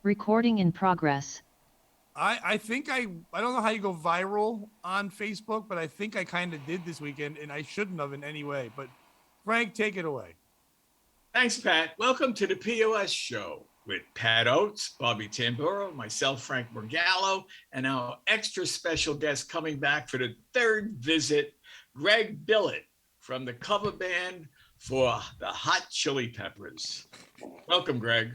Recording in progress. I think I don't know how you go viral on Facebook, but I think I kind of did this weekend, and I shouldn't have in any way. But Frank, take it away. Thanks, Pat. Welcome to the POS show with Pat Oates, Bobby Tamburo, myself, Frank Morgallo, and our extra special guest coming back for the third visit, Greg Billet from the cover band for the Hot Chili Peppers. Welcome, Greg.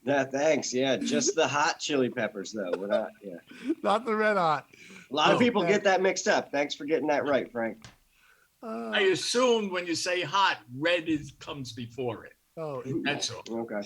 Yeah, thanks. Yeah, just the hot chili peppers, though. We're not. Yeah, Not the red hot. a lot of people get that mixed up. Thanks for getting that right, Frank. I assume when you say hot, red comes before it. That's all. Okay.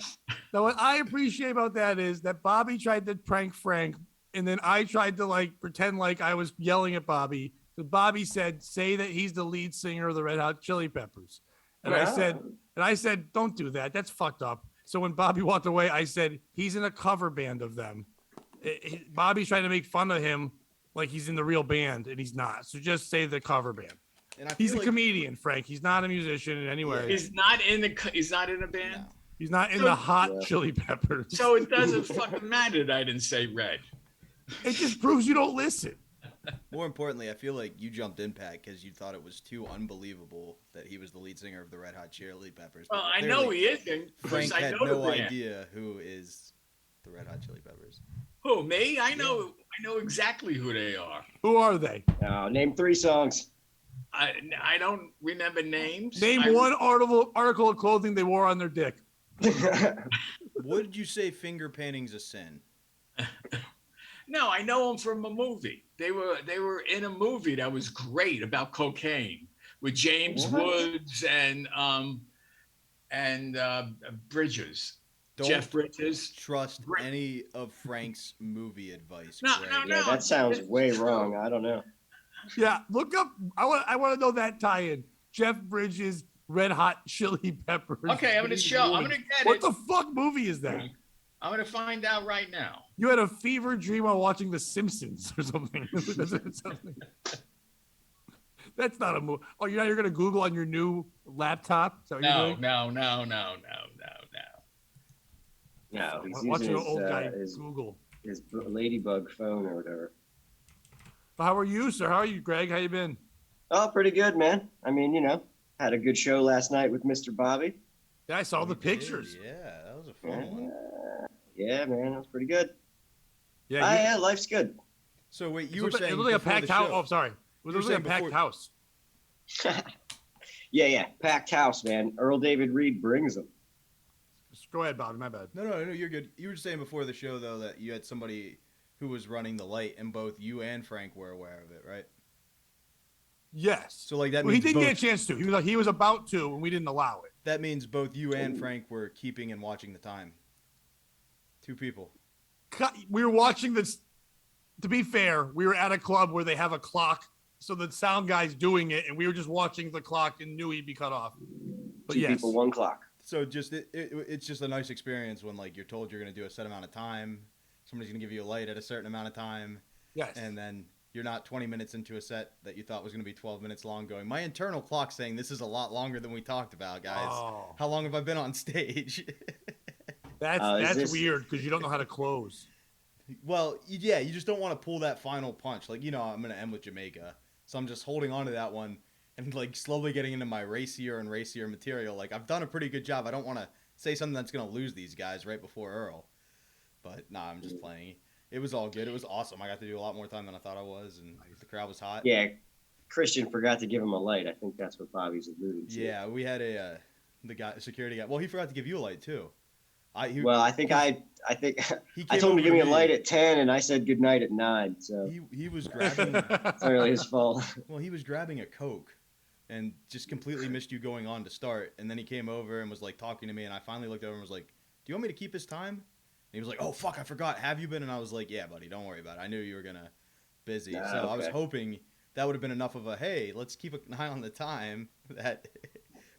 Now, what I appreciate about that is that Bobby tried to prank Frank, and then I tried to pretend like I was yelling at Bobby. So Bobby said, "Say that he's the lead singer of the Red Hot Chili Peppers," and I said, "Don't do that. That's fucked up." So when Bobby walked away, I said, "He's in a cover band of them." Bobby's trying to make fun of him like he's in the real band, and he's not. So just say the cover band. And he's a comedian, Frank. He's not a musician in any way. He's not in a band. No. He's not in the Hot Chili Peppers. So it doesn't fucking matter that I didn't say red. It just proves you don't listen. More importantly, I feel like you jumped in, Pat, because you thought it was too unbelievable that he was the lead singer of the Red Hot Chili Peppers. Well, I know he isn't. Frank had no idea who is the Red Hot Chili Peppers. Who, me? I know exactly who they are. Who are they? Name 3 songs. I don't remember names. Name one article of clothing they wore on their dick. Would you say finger painting's a sin? No, I know them from a movie. They were in a movie that was great about cocaine with James Woods and Bridges. Jeff Bridges. Trust any of Frank's movie advice. No. Yeah, that sounds way wrong. I don't know. Yeah, look up. I want to know that tie-in. Jeff Bridges, Red Hot Chili Peppers. Okay, I'm gonna get it. What the fuck movie is that? I'm gonna find out right now. You had a fever dream while watching The Simpsons or something. That's not a movie. Oh, you're gonna Google on your new laptop? Is that what you're doing? No. No, he's watching using an old guy Google his ladybug phone or whatever. How are you, sir? How are you, Greg? How you been? Oh, pretty good, man. I mean, had a good show last night with Mr. Bobby. Yeah, I saw the pictures. Yeah, that was a fun one. Yeah, man, that was pretty good. Yeah, life's good. So wait, you were saying it was like a packed house. Oh, sorry. It was like a packed house. Yeah, packed house, man. Earl David Reed brings them. Go ahead, Bobby. My bad. No, you're good. You were saying before the show though that you had somebody who was running the light, and both you and Frank were aware of it, right? Yes. So like that means he didn't get a chance to. He was about to, and we didn't allow it. That means both you and Frank were keeping and watching the time. 2 people. We were watching this. To be fair, we were at a club where they have a clock, so the sound guy's doing it, and we were just watching the clock and knew he'd be cut off. But 2 people, 1 clock. So just it's just a nice experience when you're told you're going to do a set amount of time. Somebody's going to give you a light at a certain amount of time. Yes. And then you're not 20 minutes into a set that you thought was going to be 12 minutes long going, my internal clock's saying this is a lot longer than we talked about, guys. Oh. How long have I been on stage? That's weird because you don't know how to close. Well, yeah, you just don't want to pull that final punch. I'm going to end with Jamaica. So I'm just holding on to that one and slowly getting into my racier and racier material. I've done a pretty good job. I don't want to say something that's going to lose these guys right before Earl. But I'm just playing. It was all good. It was awesome. I got to do a lot more time than I thought I was, and the crowd was hot. Yeah, Christian forgot to give him a light. I think that's what Bobby's alluding to. Yeah, we had a security guy. Well, he forgot to give you a light too. I think I told him to give me a light at 10, and I said good night at 9. So he was grabbing. It's not really his fault. Well, he was grabbing a Coke, and just completely missed you going on to start. And then he came over and was talking to me, and I finally looked over and was like, "Do you want me to keep his time?" And he was like, "Oh fuck, I forgot. Have you been?" And I was like, "Yeah, buddy, don't worry about it. I knew you were gonna busy." So okay. I was hoping that would have been enough of a hey, let's keep an eye on the time. That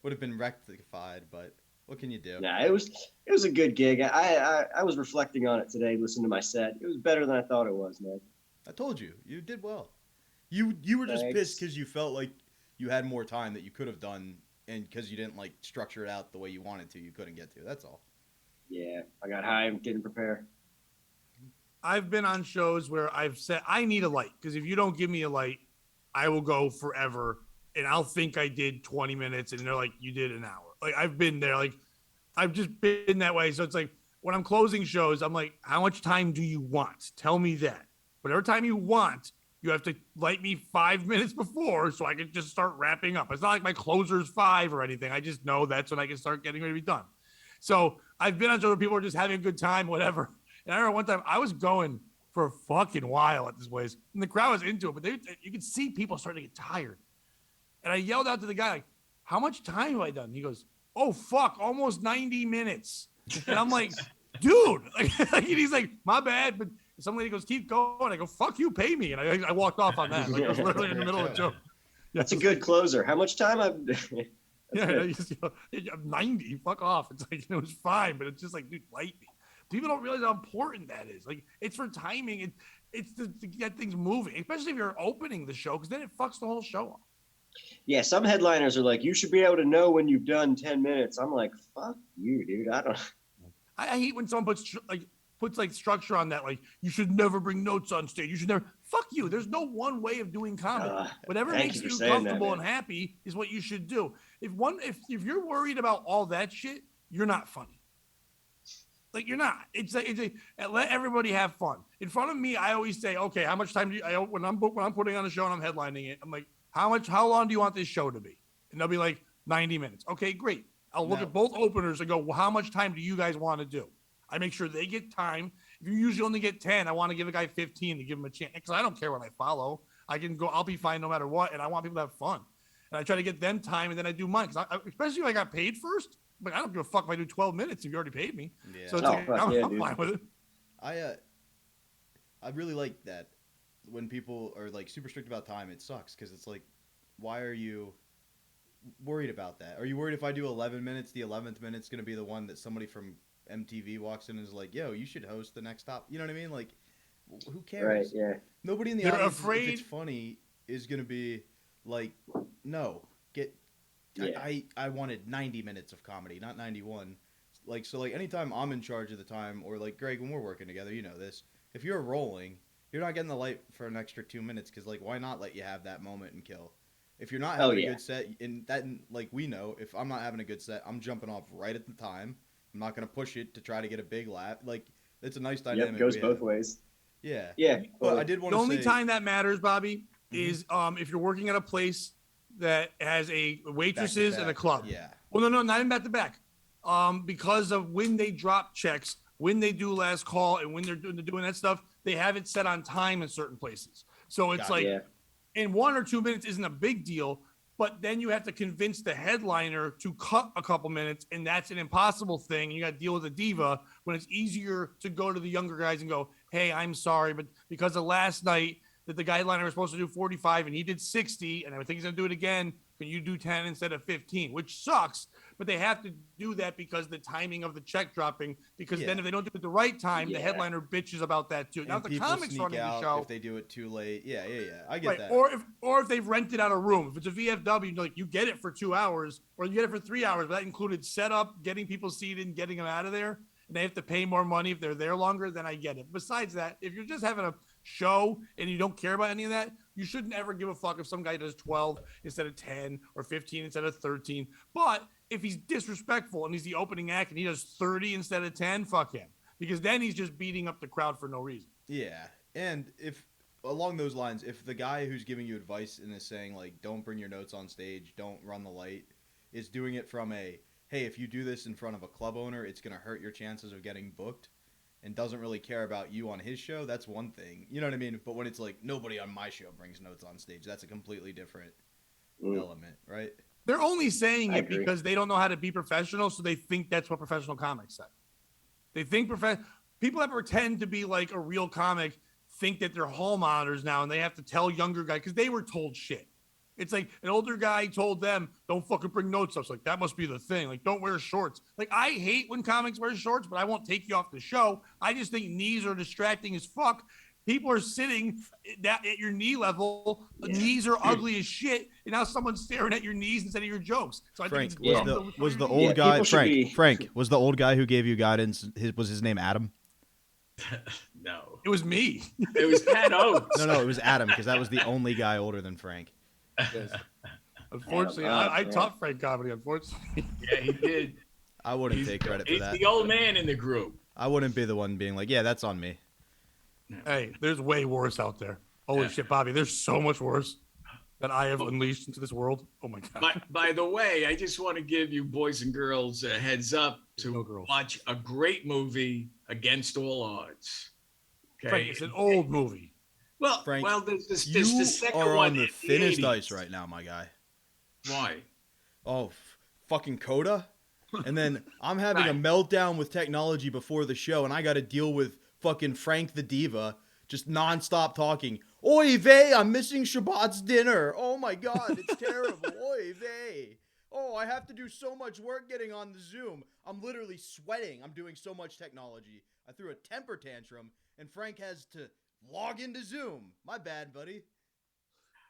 would have been rectified, but what can you do? Yeah, it was a good gig. I was reflecting on it today, listening to my set. It was better than I thought it was, man. I told you did well. You were just pissed because you felt like you had more time that you could have done, and because you didn't structure it out the way you wanted to, you couldn't get to. That's all. Yeah, I got high and didn't prepare. I've been on shows where I've said I need a light because if you don't give me a light, I will go forever and I'll think I did 20 minutes and they're like, you did an hour. Like I've been there. Like I've just been that way. So it's like when I'm closing shows, I'm like, how much time do you want? Tell me that. Whatever time you want, you have to light me 5 minutes before so I can just start wrapping up. It's not like my closer's 5 or anything. I just know that's when I can start getting ready to be done. So I've been on shows where people are just having a good time, whatever. And I remember one time I was going for a fucking while at this place, and the crowd was into it, but you could see people starting to get tired. And I yelled out to the guy, like, how much time have I done? He goes, oh, fuck, almost 90 minutes. And I'm like, dude. And he's like, my bad. But some lady goes, keep going. I go, fuck you, pay me. And I walked off on that. Like, I was literally in the middle of a joke. Yeah, That's a good closer. How much time I've yeah, 90, fuck off. It's like, it was fine, but it's just like, dude, light me. People don't realize how important that is. Like, it's for timing. It's to get things moving, especially if you're opening the show, because then it fucks the whole show up. Yeah, some headliners are like, you should be able to know when you've done 10 minutes. I'm like, fuck you, dude. I don't. I hate when someone puts structure on that. Like, you should never bring notes on stage. You should never. Fuck you. There's no one way of doing comedy. Whatever makes you comfortable and happy is what you should do. If you're worried about all that shit, you're not funny. Like, you're not. Let everybody have fun. In front of me, I always say, okay, how much time do you? When I'm putting on a show and I'm headlining it, I'm like, how long do you want this show to be? And they'll be like 90 minutes. Okay, great. I'll look at both openers and go, well, how much time do you guys want to do? I make sure they get time. If you usually only get 10, I want to give a guy 15 to give him a chance. Because I don't care what I follow. I can go, I'll be fine no matter what. And I want people to have fun. And I try to get them time and then I do mine. Because especially if I got paid first. But I don't give a fuck if I do 12 minutes if you already paid me. Yeah. So it's I'm fine with it. I really like that when people are like super strict about time. It sucks because it's like, why are you worried about that? Are you worried if I do 11 minutes, the 11th minute's going to be the one that somebody from MTV walks in and is like, yo, you should host the next top? You know what I mean? Like, who cares? Right, yeah. Nobody in the audience, if it's funny, is going to be like, no, get... Yeah. I wanted 90 minutes of comedy, not 91. Like, so like anytime I'm in charge of the time, or like Greg, when we're working together, you know this, if you're rolling, you're not getting the light for an extra 2 minutes because like, why not let you have that moment and kill? If you're not having a good set, and that, like, we know, if I'm not having a good set, I'm jumping off right at the time. I'm not going to push it to try to get a big laugh. Like, it's a nice dynamic. Yep, goes both ways. Yeah. Yeah. But I did want to say... The only time that matters, Bobby, is if you're working at a place that has a waitresses and a club. Yeah. Well, no, not even back to back. Because of when they drop checks, when they do last call, and when they're doing that stuff, they have it set on time in certain places. So it's in 1 or 2 minutes isn't a big deal, but then you have to convince the headliner to cut a couple minutes, and that's an impossible thing. You got to deal with a diva when it's easier to go to the younger guys and go, hey, I'm sorry, but because of last night that the guideliner was supposed to do 45 and he did 60 and I think he's going to do it again, can you do 10 instead of 15, which sucks, but they have to do that because the timing of the check dropping, because then if they don't do it at the right time, the headliner bitches about that too. And now the comics running the show, if they do it too late. Yeah. I get that. Or if they've rented out a room, if it's a VFW, like you get it for 2 hours or you get it for 3 hours, but that included setup, getting people seated and getting them out of there, and they have to pay more money if they're there longer, then I get it. Besides that, if you're just having a show and you don't care about any of that, you shouldn't ever give a fuck if some guy does 12 instead of 10 or 15 instead of 13. But if he's disrespectful and he's the opening act and he does 30 instead of 10, fuck him, because then he's just beating up the crowd for no reason. Yeah. And if along those lines, if the guy who's giving you advice and is saying like, don't bring your notes on stage, don't run the light, is doing it from a, hey, if you do this in front of a club owner, it's going to hurt your chances of getting booked, and doesn't really care about you on his show, that's one thing. You know what I mean? But when it's like, nobody on my show brings notes on stage, that's a completely different element, right? They're only saying it because they don't know how to be professional, so they think that's what professional comics say. They think people that pretend to be like a real comic think that they're hall monitors now, and they have to tell younger guys because they were told shit. It's like an older guy told them, don't fucking bring notes up. It's like, that must be the thing. Like, don't wear shorts. Like, I hate when comics wear shorts, but I won't take you off the show. I just think knees are distracting as fuck. People are sitting at your knee level. Knees are ugly as shit. And now someone's staring at your knees instead of your jokes. So I Frank, think was the old guy, Frank, was the old guy who gave you guidance, was his name Adam? No, It was me. it was Pat Oates. No, it was Adam because that was the only guy older than Frank. Yes. Unfortunately, Adam, I Frank. taught Frank comedy. Unfortunately, Yeah, he did. I wouldn't take credit for He's that. the old man in the group. I wouldn't be the one being like, yeah, that's on me. hey, there's way worse out there. Holy Yeah. shit, Bobby! There's so much worse that I have unleashed into this world. Oh my god! By the way, I just want to give you boys and girls a heads up to No girls. watch a great movie, Against All Odds. Okay. Frank, it's an old movie. Well, Frank, there's the You second are one on the in thinnest 80s. ice right now, my guy. Why? Oh, fucking Coda. And then I'm having a Right. meltdown with technology before the show, and I got to deal with fucking Frank the Diva just nonstop talking. Oy vey, I'm missing Shabbat's dinner. Oh my god, it's terrible. Oy vey. Oh, I have to do so much work getting on the Zoom. I'm literally sweating. I'm doing so much technology. I threw a temper tantrum, and Frank has to log into Zoom. My bad, buddy.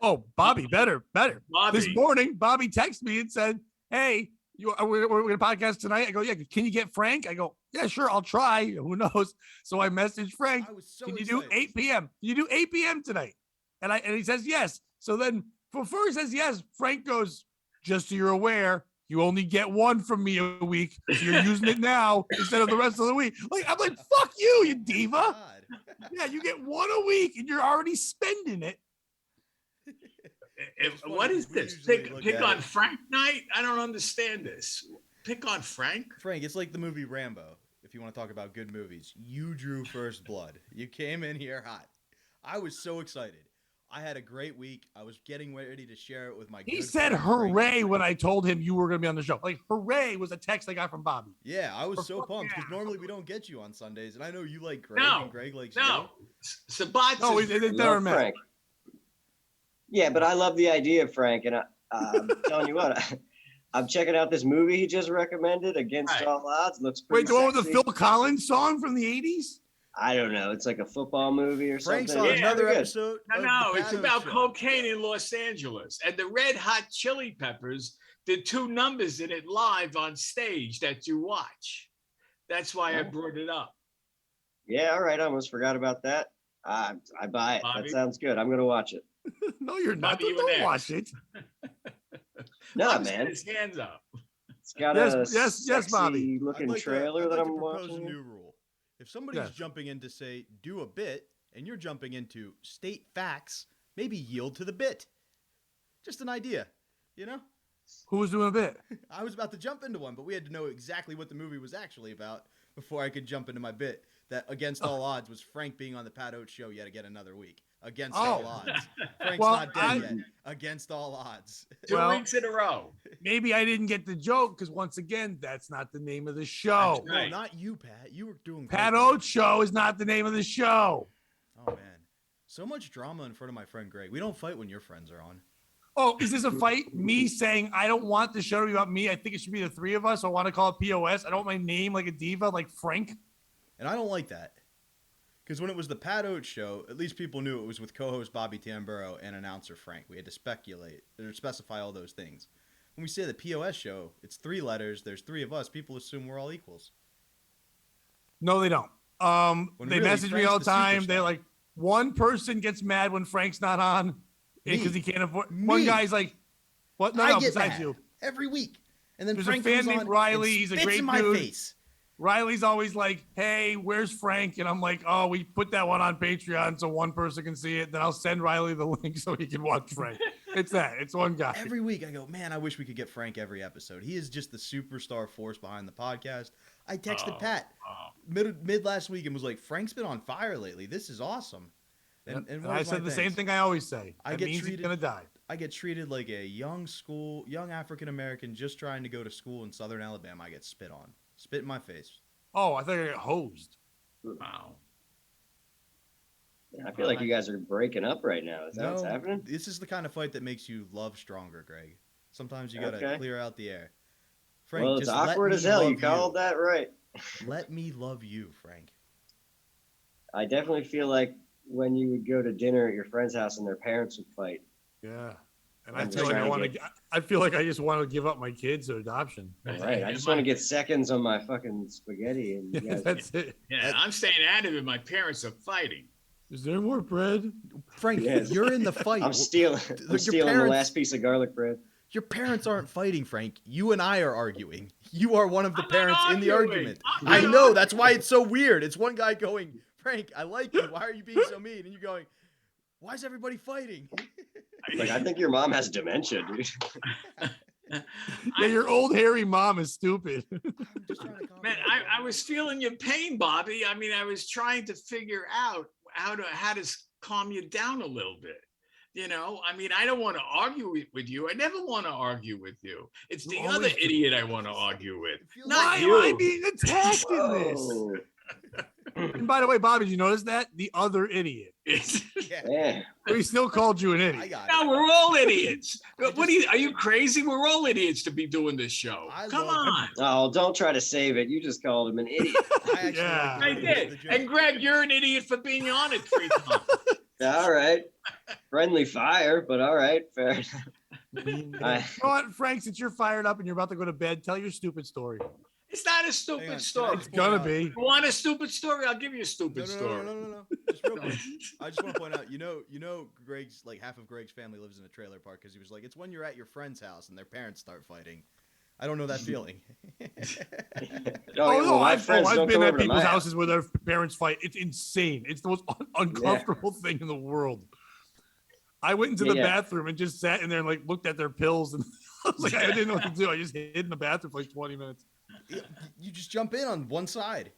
Oh, Bobby, better. Bobby. This morning, Bobby texted me and said, "Hey, we're gonna podcast tonight." I go, "Yeah, can you get Frank?" I go, "Yeah, sure, I'll try. Who knows?" So I messaged Frank. I was so Can you excited. do 8 p.m.? Can you do 8 p.m. tonight? And he says yes. So then before he says yes, Frank goes, "Just so you're aware, you only get one from me a week. So you're using it now instead of the rest of the week." Like, I'm like, "Fuck you, you diva." God. Yeah, you get one a week and you're already spending it. It's funny What is because we this? usually Pick, look pick at on it. Frank night? I don't understand this. Pick on Frank? Frank, it's like the movie Rambo. If you want to talk about good movies, you drew first blood. You came in here hot. I was so excited. I had a great week. I was getting ready to share it with my He good said friend Frank. hooray when I told him you were going to be on the show. Like, hooray was a text I got from Bobby. Yeah, I was For so fuck pumped because yeah. normally we don't get you on Sundays, and I know you like Greg No, and Greg likes No. you. Sabat's No, is it I never love met. Frank. Yeah, but I love the idea of Frank, and I'm telling you what, I'm checking out this movie he just recommended, Against Right. All Odds. Looks pretty Wait, the one with the sexy. Phil Collins song from the 80s? I don't know. It's like a football movie or Frank's something. on Yeah, another Pretty good. episode. of No, the it's Pato about Show. cocaine in Los Angeles. And the Red Hot Chili Peppers did 2 numbers in it live on stage that you watch. That's why I Oh. brought it up. Yeah, all right. I almost forgot about that. I buy it. Bobby? That sounds good. I'm gonna watch it. No, you're not. Bobby, you Don't next. watch it. No, Bob's got man. his hands up. It's got Yes, a yes, Bobby. I'd looking like to- trailer I'd that like to I'm propose watching. a new rule. If somebody's Yes. jumping in to say do a bit, and you're jumping into state facts, maybe yield to the bit. Just an idea, you know? Who was doing a bit? I was about to jump into one, but we had to know exactly what the movie was actually about before I could jump into my bit. That Against All Odds was Frank being on the Pat Oates show yet again another week. Against all Oh. odds. Frank's Well, not dead yet. Against all odds. 2 Well- weeks in a row. Maybe I didn't get the joke because, once again, that's not the name of the show. That's right. No, not you, Pat. You were doing great Pat there. Oates Show is not the name of the show. Oh man, so much drama in front of my friend Greg. We don't fight when your friends are on. Oh, is this a fight? Me saying I don't want the show to be about me. I think it should be the 3 of us. I want to call it POS. I don't want my name like a diva, like Frank. And I don't like that. Because when it was the Pat Oates show, at least people knew it was with co-host Bobby Tamburo and announcer Frank. We had to speculate or specify all those things. When we say the POS show, it's 3 letters. There's 3 of us. People assume we're all equals. No, they don't. When They really, message me Frank's all the the time. They're superstar. like, one person gets mad when Frank's not on because he can't afford. One Me. guy's like, "What? No, I no, get besides mad you." every week. And then There's a Frank fan comes named on Riley. and He's a spits great in my dude. face. Riley's always like, "Hey, where's Frank?" And I'm like, "Oh, we put that one on Patreon so one person can see it. Then I'll send Riley the link so he can watch Frank." It's that. It's one guy. Every week I go, man, I wish we could get Frank every episode. He is just the superstar force behind the podcast. I texted Pat mid last week and was like, Frank's been on fire lately. This is awesome. And what I was my said the same thanks? thing I always say. I That get means he's treated- gonna die. I get treated like a young African American just trying to go to school in Southern Alabama. I get spit on, spit in my face. Oh, I thought I got hosed. Wow. I feel like you guys are breaking up right now. Is that what's happening? This is the kind of fight that makes you love stronger, Greg. Sometimes you gotta Okay. clear out the air. Frank, Well, it's just let awkward me as hell. You love called that right. Let me love you, Frank. I definitely feel like when you would go to dinner at your friend's house and their parents would fight. Yeah. And I I'm feel just like I trying want to to. I feel like I just want to give up my kids to adoption. All right. I just want to get seconds on my fucking spaghetti, and you guys. That's it. Yeah, I'm staying out of it. My parents are fighting. Is there more bread? Frank, Yes. you're in the fight. I'm stealing. I'm Your stealing the last piece of garlic bread. Your parents aren't fighting, Frank. You and I are arguing. You are one of the I'm not parents in the arguing. argument. I'm I not know. That's why it's so weird. It's one guy going, Frank, I like you. Why are you being so mean? And you going, why is everybody fighting? Like, I think your mom has dementia, dude. Yeah, your old hairy mom is stupid. I'm just trying to calm Man, down. I was feeling your pain, Bobby. I mean, I was trying to figure out how to calm you down a little bit. You know, I mean, I don't want to argue with you. I never want to argue with you. It's the You other always do. idiot I want to argue with. It feels Not Why you. am I being attacked in this? Whoa. And by the way, Bobby, did you notice that? The other idiot. Yeah, Yeah. We still called you an I idiot. got No, it. we're all idiots. What are you crazy? We're all idiots to be doing this show. I Come love- on. Oh, don't try to save it. You just called him an idiot. I actually Yeah. like I the did. joke. And Greg, you're an idiot for being on it 3 times. All right. Friendly fire, but all right. Fair enough. You know what, Frank, since you're fired up and you're about to go to bed, tell your stupid story. It's not a Hang on, stupid can I story. It's just gonna point out- be. You want a stupid story? I'll give you a stupid No, story. no. Just real quick. I just want to point out, you know, Greg's like half of Greg's family lives in a trailer park because he was like, it's when you're at your friend's house and their parents start fighting. I don't know that feeling. Well, my friends I've don't been come at over to my people's house. houses where their parents fight. It's insane. It's the most uncomfortable thing in the world. I went into the Yeah. bathroom and just sat in there and like looked at their pills and I was like, I didn't know what to do. I just hid in the bathroom for like 20 minutes. You just jump in on one side.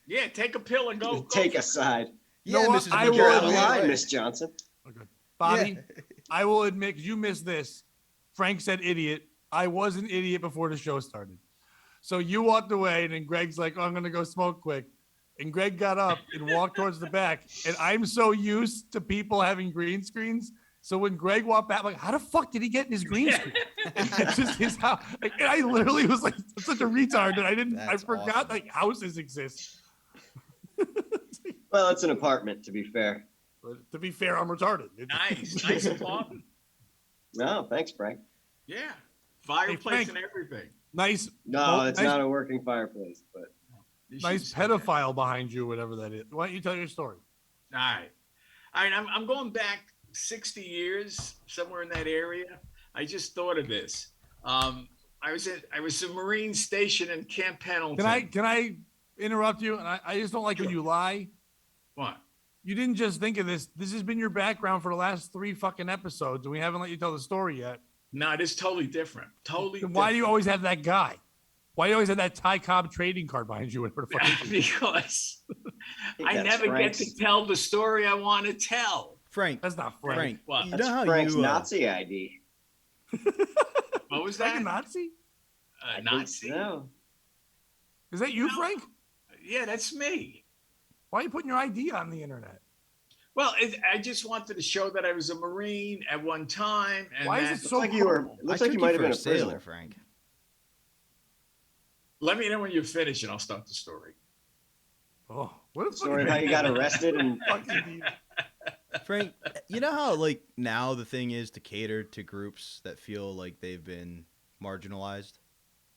Yeah, take a pill and go. Take go a side. know Yeah, what? Mrs. I You're will out of admit- line, Miss Johnson. Okay. Bobby, Yeah. I will admit, 'cause you missed this. Frank said idiot. I was an idiot before the show started. So you walked away and then Greg's like, oh, I'm going to go smoke quick. And Greg got up and walked towards the back. And I'm so used to people having green screens. So when Greg walked back, I'm like, how the fuck did he get in his green screen? It's just his house. Like, and I literally was like, I'm such a retard that I That's forgot awesome. like houses exist. Well, it's an apartment, to be fair. But to be fair, I'm retarded. Nice apartment. No, thanks, Frank. Yeah, fireplace Frank. and everything. Nice, No, Well, it's nice- not a working fireplace, but You nice should say that. pedophile behind you, whatever that is. Why don't you tell your story? All right. I'm going back 60 years, somewhere in that area. I just thought of this. I was a Marine station in Camp Pendleton. Can I interrupt you? And I just don't like when you lie. What? You didn't just think of this. This has been your background for the last 3 fucking episodes, and we haven't let you tell the story yet. No, it is totally different. Totally. Then why do you always have that guy? Why do you always have that Ty Cobb trading card behind you? Whatever the fuck it is? Because think I that's never Frank's. get to tell the story I want to tell. Frank, That's not Frank. Frank, What? you that's know how Frank's you Nazi ID. What was Frank that? a Nazi? I think Nazi? so. Is that you, No. Frank? Yeah, that's me. Why are you putting your ID on the internet? Well, I just wanted to show that I was a Marine at one time. And Why is that- it so Looks like you were. horrible? Looks I like you took might have for been a a sailor, prisoner. Frank. Let me know when you finish and I'll start the story. Oh, what a Story of fucking how you got arrested and fucking deep. Frank, you know how like now the thing is to cater to groups that feel like they've been marginalized,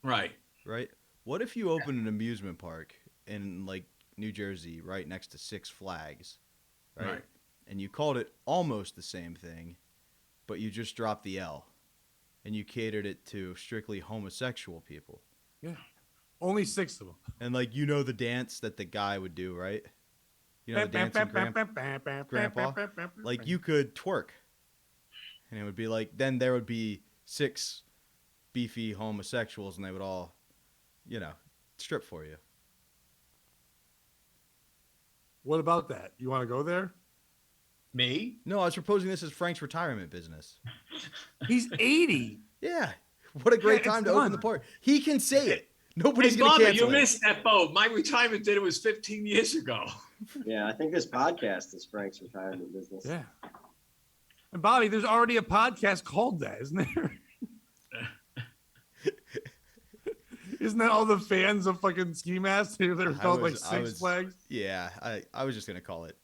Right. right? What if you open an amusement park in like New Jersey, right next to Six Flags, right? And you called it almost the same thing, but you just dropped the L, and you catered it to strictly homosexual people, Yeah. Only 6 of them. and like you know the dance that the guy would do, right? You know the dancing grandpa. Like you could twerk, and it would be like then there would be 6 beefy homosexuals, and they would all, you know, strip for you. What about that? You want to go there? Me? No, I was proposing this as Frank's retirement business. He's 80. Yeah, what a great it's time to open done. the park. He can say it. Nobody's Hey, gonna Bobby, cancel you it. missed that boat. My retirement dinner was 15 years ago. yeah, I think this podcast is Frank's retirement business. Yeah. And Bobby, there's already a podcast called that, isn't there? Isn't that all the fans of fucking Ski Mask? They're called like I Six was- Flags. Yeah, I was just gonna call it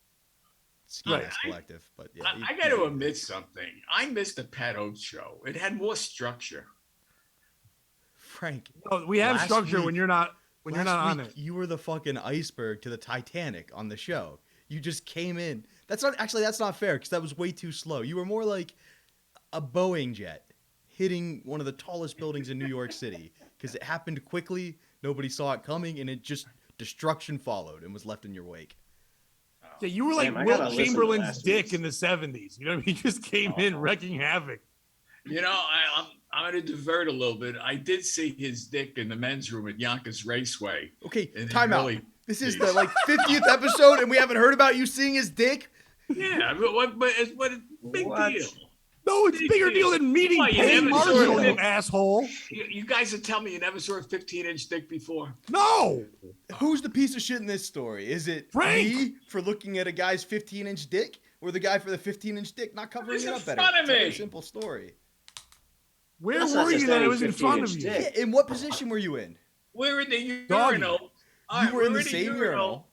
Ski Right. Mask Collective. But yeah, I got to admit something. I missed the Pat Oates show. It had more structure. Frank. Oh, we have Last structure when week- you're not on week, it. You were the fucking iceberg to the Titanic on the show. You just came in. That's not fair because that was way too slow. You were more like a Boeing jet hitting one of the tallest buildings in New York City because it happened quickly. Nobody saw it coming, and it just destruction followed and was left in your wake. Yeah, you were like Damn, I gotta Wilt listen to Chamberlain's last dick week's. in the 70s. You know, he just came in wrecking havoc. You know, I'm going to divert a little bit. I did see his dick in the men's room at Yonkers Raceway. Okay, And it time out. really- This is the 50th episode, and we haven't heard about you seeing his dick. Yeah, but it's big What? deal. No, it's Big bigger deal. deal than meeting Why, you Penny never saw Marshall, it? you asshole. You guys are telling me you never saw a 15-inch dick before? No. Who's the piece of shit in this story? Is it Frank! me for looking at a guy's 15-inch dick, or the guy for the 15-inch dick not covering It's it in up better? front of It's a very me. simple story. Where That's were not you just that it any was in front of 15-inch you? dick. Yeah, in what position were you in? We're in the Doggy. urinal. You were in the a same urinal.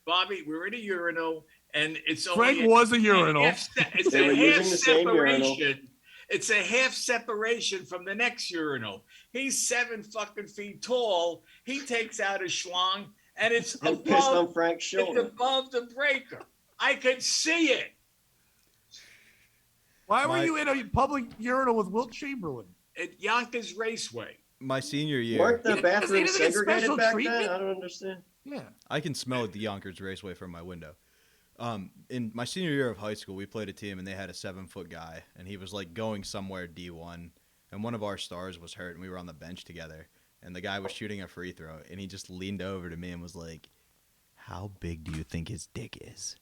Bobby, we're in a urinal, and it's Frank only was a urinal. It's They were a half using the same urinal. separation. It's a half separation from the next urinal. He's 7 fucking feet tall. He takes out a schlong, and it's And pissed on above, Frank's it's shoulder. above the breaker. I could see it. Why were My- you in a public urinal with Wilt Chamberlain? At Yonkers Raceway. My senior year, Weren't the He bathrooms doesn't get special segregated back treatment? then? I don't understand. Yeah. I can smell the Yonkers Raceway from my window. In my senior year of high school, we played a team, and they had a 7-foot guy, and he was like going somewhere D1, and one of our stars was hurt, and we were on the bench together, and the guy was shooting a free throw, and he just leaned over to me and was like, "How big do you think his dick is?"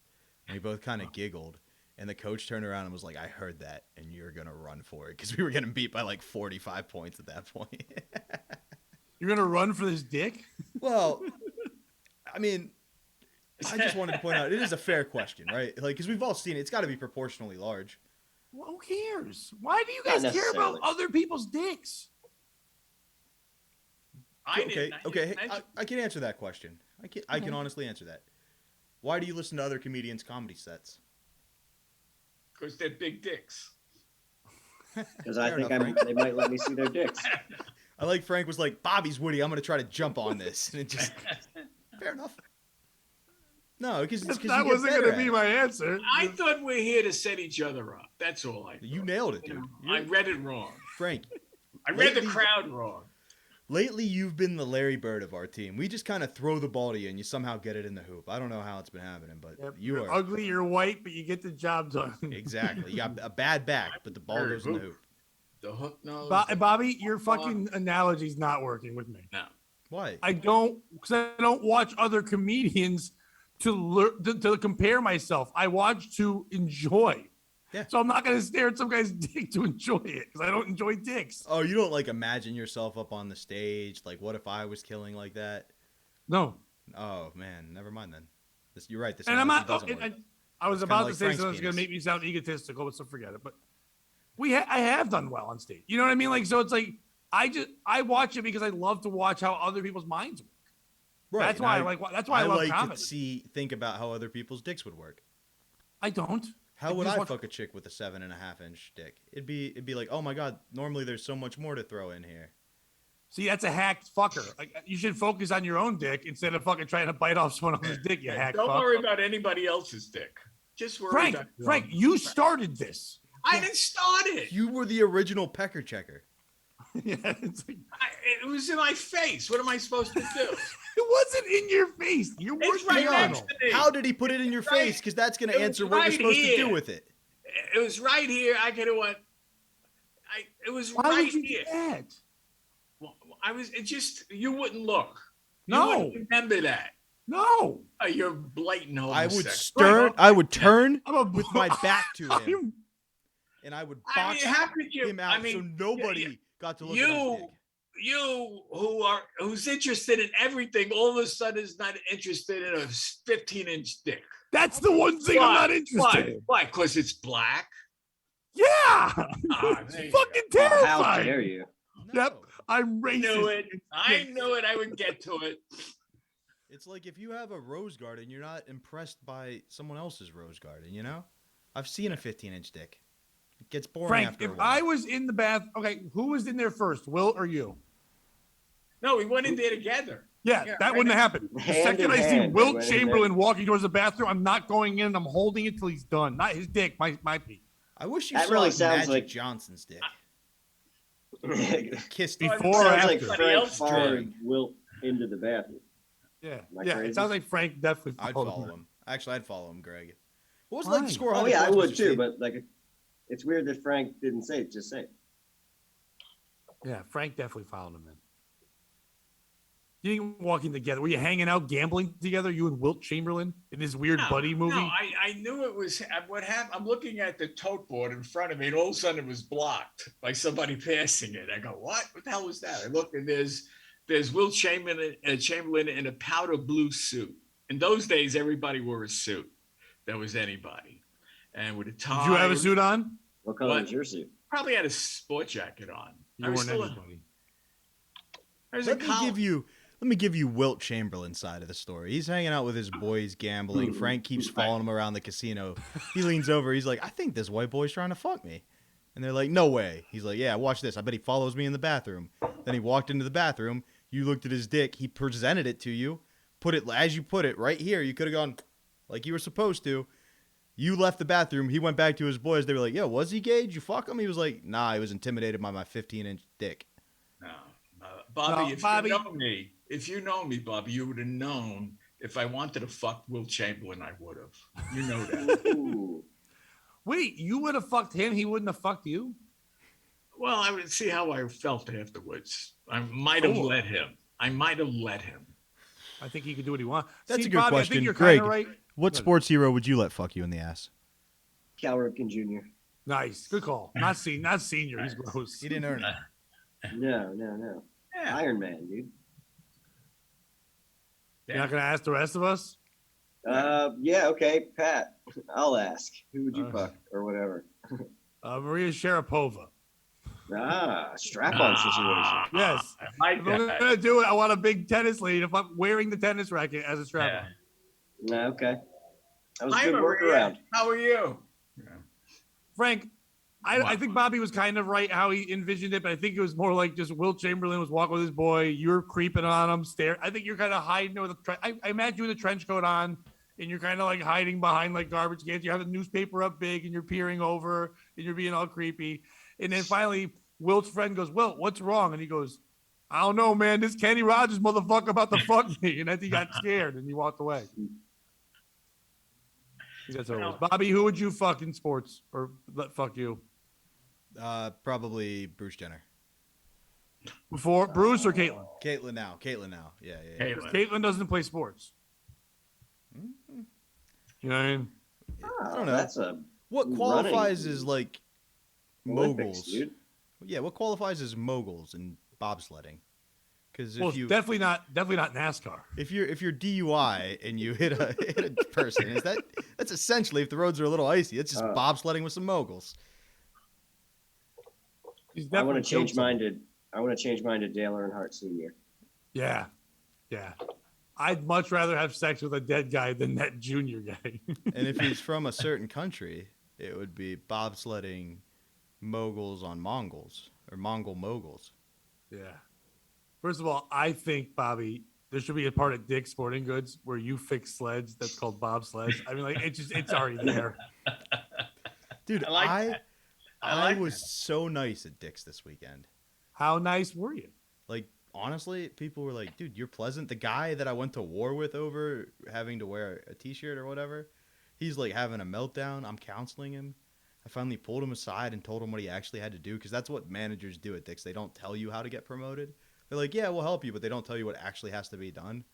And we both kind of giggled, and the coach turned around and was like, "I heard that, and you're gonna run for it," because we were getting beat by like 45 points at that point. You're going to run for this dick? Well, I mean, I just wanted to point out it is a fair question, right? Like, because we've all seen it. It's got to be proportionally large. Well, who cares? Why do you Not guys care about necessarily. other people's dicks? Okay. Hey, I can answer that question. I can honestly answer that. Why do you listen to other comedians' comedy sets? Because they're big dicks. Because I Fair think enough, Frank. they might let me see their dicks. I like Frank was like, Bobby's Woody. I'm going to try to jump on this. And it just, fair enough. No, because That wasn't going to be my answer. I thought we're here to set each other up. That's all I thought. You nailed it, You dude. know, I read it wrong. Frank, I read the Lately- crowd wrong. lately you've been the Larry Bird of our team. We just kind of throw the ball to you and you somehow get it in the hoop. I don't know how it's been happening, but Yep, you you're are. ugly, you're white, but you get the job done. Exactly. You got a bad back, but the ball goes in the hoop. The hook nose. Bobby, your fucking analogy's not working with me. No. Why? I don't watch other comedians to learn to compare myself. I watch to enjoy. Yeah. So I'm not gonna stare at some guy's dick to enjoy it because I don't enjoy dicks. Oh, you don't like imagine yourself up on the stage? Like, what if I was killing like that? No. Oh man, never mind then. You're right. This And I'm analogy not. doesn't work. I was It's about kinda to like say Frank's something that's gonna penis. make me sound egotistical, but so forget it. But I have done well on stage. You know what I mean? Like, so it's like I watch it because I love to watch how other people's minds work. Right. That's and why I like. That's why I love like comedy. to think about how other people's dicks would work. I don't. How I would just I watch- fuck a chick with a 7.5-inch dick? It'd be like, oh my god, normally there's so much more to throw in here. See, that's a hacked fucker. Like, you should focus on your own dick instead of fucking trying to bite off someone else's dick. You hack. Don't fuck. worry about anybody else's dick. Just worry about your Frank, own. you started this. I didn't start it. You were the original pecker checker. Yeah, it's like, It was in my face. What am I supposed to do? it wasn't in your face. You It's weren't right the next urinal. to me. How did he put it in your Right. face? Because that's going It to was answer what you're right supposed to here. do with it. It was right here. I could have went. It was Why right would you here. do that? Well, it just you wouldn't look. You No. wouldn't remember that. No. Oh, you're blatant I would homosexual. I would turn I'm a, with my back to him, I'm- and I would I box mean, how could you? him out I mean, so nobody got to look at his you, dick. who's interested in everything, all of a sudden is not interested in a 15-inch dick. That's the one thing I'm not interested Why? in. Why? Because it's black. Yeah. Ah, It's there you fucking Oh, how terrifying. dare you? Yep. I'm I racist. knew it. I knew it. I would get to it. It's like if you have a rose garden, you're not impressed by someone else's rose garden, you know? I've seen a 15-inch dick. It gets boring Frank, after if a while. I was in the bath, okay, who was in there first, Will or you? No, we went in there together. Yeah, Yeah, that right. wouldn't have happened. The Hand second in I see hand, they Wilt went in Chamberlain walking towards the bathroom, I'm not going in. I'm holding it till he's done. Not his dick, my pee. I wish you That saw really sounds Magic like- Johnson's dick. It Kissed Before or sounds like after? Somebody Frank else followed drank. Wilt into the bathroom. Yeah, Am I yeah. crazy? It sounds like Frank definitely I'd followed follow him. Actually, I'd follow him, Greg. What was it Why? like to score Oh 100 yeah, I points, would Mr. too. Steve? But like, it's weird that Frank didn't say it. Just say it. Yeah, Frank definitely followed him in. You didn't walking together. Were you hanging out, gambling together? You and Wilt Chamberlain in this weird buddy movie? No, I knew it was what happened. I'm looking at the tote board in front of me, and all of a sudden it was blocked by somebody passing it. I go, what? What the hell was that? I look, and there's Will Chamberlain in a powder blue suit. In those days, everybody wore a suit. That was anybody, and with a tie. Did you have a suit on? What color What? was your suit? Probably had a sport jacket on. You I was weren't still. anybody. I was Let in me college. give you Wilt Chamberlain's side of the story. He's hanging out with his boys gambling. Frank keeps following him around the casino. He leans over. He's like, I think this white boy's trying to fuck me. And they're like, no way. He's like, yeah, watch this. I bet he follows me in the bathroom. Then he walked into the bathroom. You looked at his dick. He presented it to you. Put it as you put it right here. You could have gone like you were supposed to. You left the bathroom. He went back to his boys. They were like, yo, was he gay? Did you fuck him? He was like, nah, he was intimidated by my 15-inch dick. No, Bobby, No, if Bobby- you know me, Bobby, you would have known if I wanted to fuck Will Chamberlain, I would have. You know that. Ooh. Wait, you would have fucked him. He wouldn't have fucked you. Well, I would see how I felt afterwards. I might have Cool. let him. I might have let him. I think he could do what he wants. That's See, a good Bobby, I question. think you're Greg, kind of right. What Good. sports hero would you let fuck you in the ass? Cal Ripken Jr. Nice, good call. Not senior. He's gross. He didn't earn it. No. Yeah. Iron Man, dude. You're not gonna ask the rest of us. Yeah, okay, Pat. I'll ask. Who would you Uh. fuck or whatever? Maria Sharapova. Strap-on situation. Yes. I like If I'm that. gonna do it, I want a big tennis lead. If I'm wearing the tennis racket as a strap on. Yeah. Okay. That was a Hi, good Maria. workaround. How are you? Frank, I think Bobby was kind of right how he envisioned it, but I think it was more like just Will Chamberlain was walking with his boy. You're creeping on him, stare. I think you're kind of hiding with a I imagine you with a trench coat on, and you're kind of like hiding behind like garbage cans. You have the newspaper up big, and you're peering over, and you're being all creepy. And then finally, Wilt's friend goes, "Wilt, what's wrong?" And he goes, "I don't know, man. This Kenny Rogers motherfucker about to fuck me." And then he got scared and he walked away. I think that's how it was. Bobby, who would you fuck in sports or let fuck you? Probably Bruce Jenner. Before Bruce or Caitlin? Caitlyn now. Yeah. Hey, Caitlin doesn't play sports. Mhm. You know what I mean? I don't know. That's a What running qualifies as like Olympics, moguls? dude. Yeah, what qualifies as moguls in bobsledding? Because Well, if you definitely not NASCAR. if you're DUI and you hit a person, that's essentially, if the roads are a little icy, it's just bobsledding with some moguls. He's I want definitely to change killed someone. mine to Dale Earnhardt Sr. Yeah. I'd much rather have sex with a dead guy than that junior guy. And if he's from a certain country, it would be bobsledding moguls on Mongols or Mongol moguls. Yeah. First of all, I think, Bobby, there should be a part of Dick's Sporting Goods where you fix sleds that's called bobsleds. I mean, like, it's already there. Dude, I like that. I like was that. so nice at Dick's this weekend. How nice were you? Like, honestly, people were like, dude, you're pleasant. The guy that I went to war with over having to wear a t-shirt or whatever, he's like having a meltdown. I'm counseling him. I finally pulled him aside and told him what he actually had to do, because that's what managers do at Dick's. They don't tell you how to get promoted. They're like, yeah, we'll help you, but they don't tell you what actually has to be done.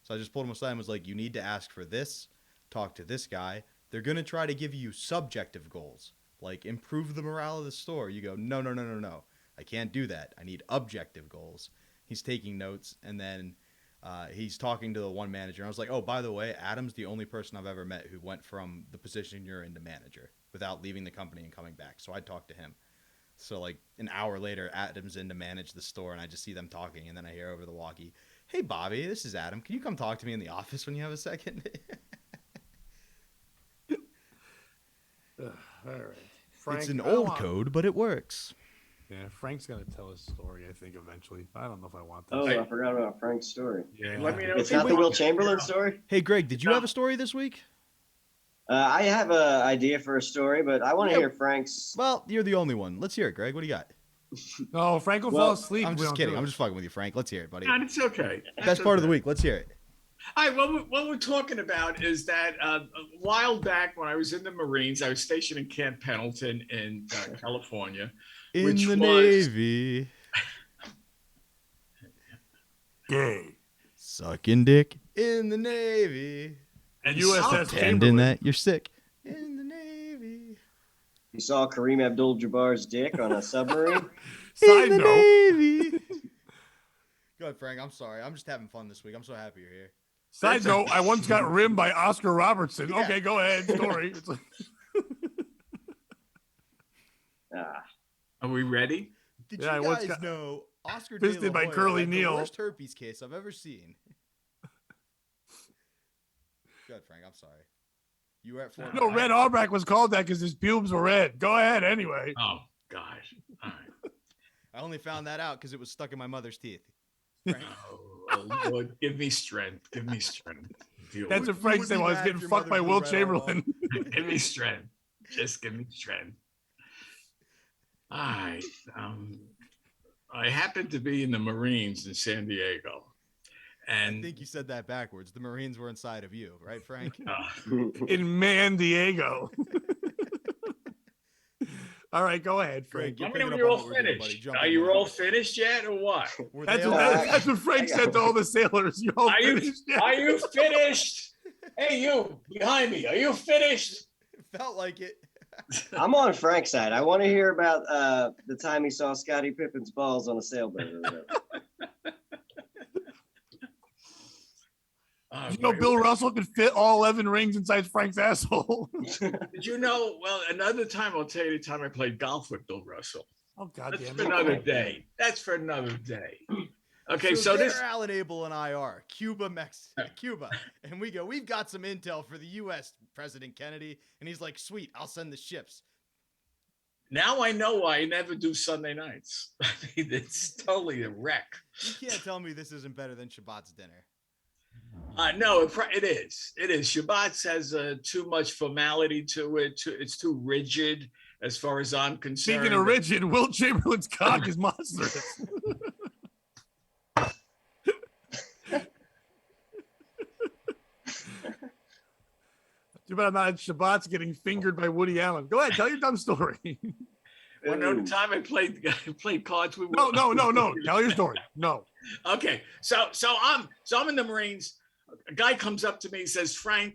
So I just pulled him aside and was like, you need to ask for this, talk to this guy. They're going to try to give you subjective goals, like improve the morale of the store. You go, no. I can't do that. I need objective goals. He's taking notes, and then he's talking to the one manager. And I was like, oh, by the way, Adam's the only person I've ever met who went from the position you're in to manager without leaving the company and coming back. So I talked to him. So like an hour later, Adam's in to manage the store, and I just see them talking, and then I hear over the walkie, Hey, Bobby, this is Adam. Can you come talk to me in the office when you have a second? All right. Frank, It's an I don't old want- code, but it works. Yeah, Frank's gonna tell his story, I think, eventually. I don't know if I want this. Oh, I forgot about Frank's story. Yeah. Let me know. It's if you not the want- Will Chamberlain story. Hey, Greg, did you have a story this week? I have an idea for a story, but I want to Yeah. hear Frank's. Well, you're the only one. Let's hear it, Greg. What do you got? No, Frank will Well, fall asleep. I'm if we just don't kidding. do I'm it. just fucking with you, Frank. Let's hear it, buddy. No, it's okay. Best part of the week. Let's hear it. All right, what we're talking about is that a while back when I was in the Marines, I was stationed in Camp Pendleton in California. In Which the was- Navy, Gay. sucking dick. In the Navy, And USS some- Chamberlain. pretending that you're sick. In the Navy. You saw Kareem Abdul-Jabbar's dick on a submarine. Side In the note, Navy. Go ahead, Frank. I'm sorry. I'm just having fun this week. I'm so happy you're here. side note, I once got rimmed by Oscar Robertson. Yeah. Okay, go ahead. Story. It's like, Ah, Are we ready? Did Yeah, I you once guys got know Oscar fisted De La by Hoya Curly had Neal. the worst herpes case I've ever seen? Go ahead, Frank. I'm sorry. You were at Fort no, Bragg. Red Auerbach was called that because his pubes were red. Go ahead, anyway. Oh gosh. All right. I only found that out because it was stuck in my mother's teeth. Frank. Oh, Lord, give me strength. Give me strength. Deal That's with what Frank would said be while I was mad getting if your fucked by mother Will blew Red Chamberlain. it. Give me strength. Just give me strength. All right. I happened to be in the Marines in San Diego, I and think you said that backwards. The Marines were inside of you, right, Frank? In Man Diego. All right, go ahead, Frank. Greg, let me know picking when up you're on all what we're doing, buddy. finished. Jump Are in, you buddy. all finished yet, or what? Were That's they what, all- that's what Frank said to all the sailors. You all Are you finished yet? are you finished? Hey, you behind me. Are you finished? It felt like it. I'm on Frank's side. I want to hear about the time he saw Scottie Pippen's balls on a sailboat. Or whatever. Oh, You know, boy. Bill Russell could fit all 11 rings inside Frank's asshole. Did you know? Well, another time I'll tell you the time I played golf with Bill Russell. Oh, God That's damn for it. another day. That's for another day. Okay, so there this Alan Abel and I are Cuba, Cuba, and we go. We've got some intel for the U.S. President Kennedy, and he's like, "Sweet, I'll send the ships." now I know why I never do Sunday nights. I mean, it's totally a wreck. You can't tell me this isn't better than Shabbat's dinner. No, it is. It is. Shabbat has too much formality to it. It's too rigid as far as I'm concerned. Speaking of rigid, Will Chamberlain's cock is monstrous. Too bad I'm not at Shabbat's getting fingered by Woody Allen. Go ahead, tell your dumb story. One other time I played cards with. No. Tell your story. No. Okay, so I'm in the Marines. A guy comes up to me and says, "Frank,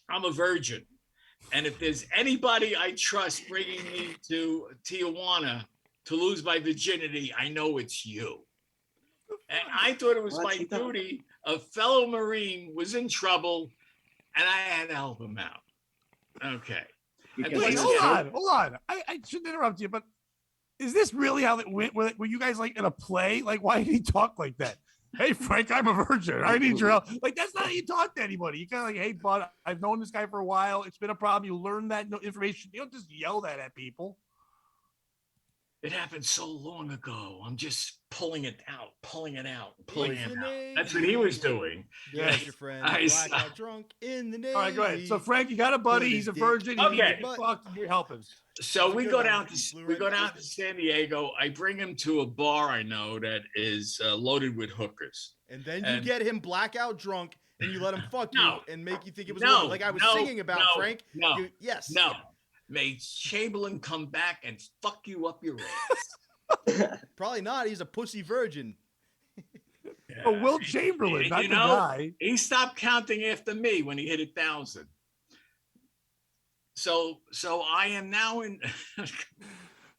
I'm a virgin, and if there's anybody I trust bringing me to Tijuana to lose my virginity, I know it's you." And I thought it was What's my he done? duty. A fellow Marine was in trouble, and I had to help him out. Okay. Because Wait, he was hold on. I shouldn't interrupt you, but is this really how it went? Were you guys like in a play? Like, why did he talk like that? Hey, Frank, I'm a virgin. I need your help. Like, that's not how you talk to anybody. You kind of like, hey, bud, I've known this guy for a while. It's been a problem. You learn that information. You don't just yell that at people. It happened so long ago. I'm just pulling it out. In the Navy. That's what he was doing. Yes, your friend. I Blackout drunk in the Navy. All right, go ahead. So, Frank, you got a buddy. He's a virgin. He Okay. needs to get fucked, and you're helping. So That's a we good go one. down Blue to Red San Diego. I bring him to a bar I know that is loaded with hookers. And then you And- get him blackout drunk, and you let him fuck No. you and make you think it was No, over. Like I was no, singing about, no, Frank. no, Yes. No, may Chamberlain come back and fuck you up your ass. Probably not. He's a pussy virgin. Oh, Will Chamberlain, You not the know, guy. He stopped counting after me when he hit 1,000. So I am now in.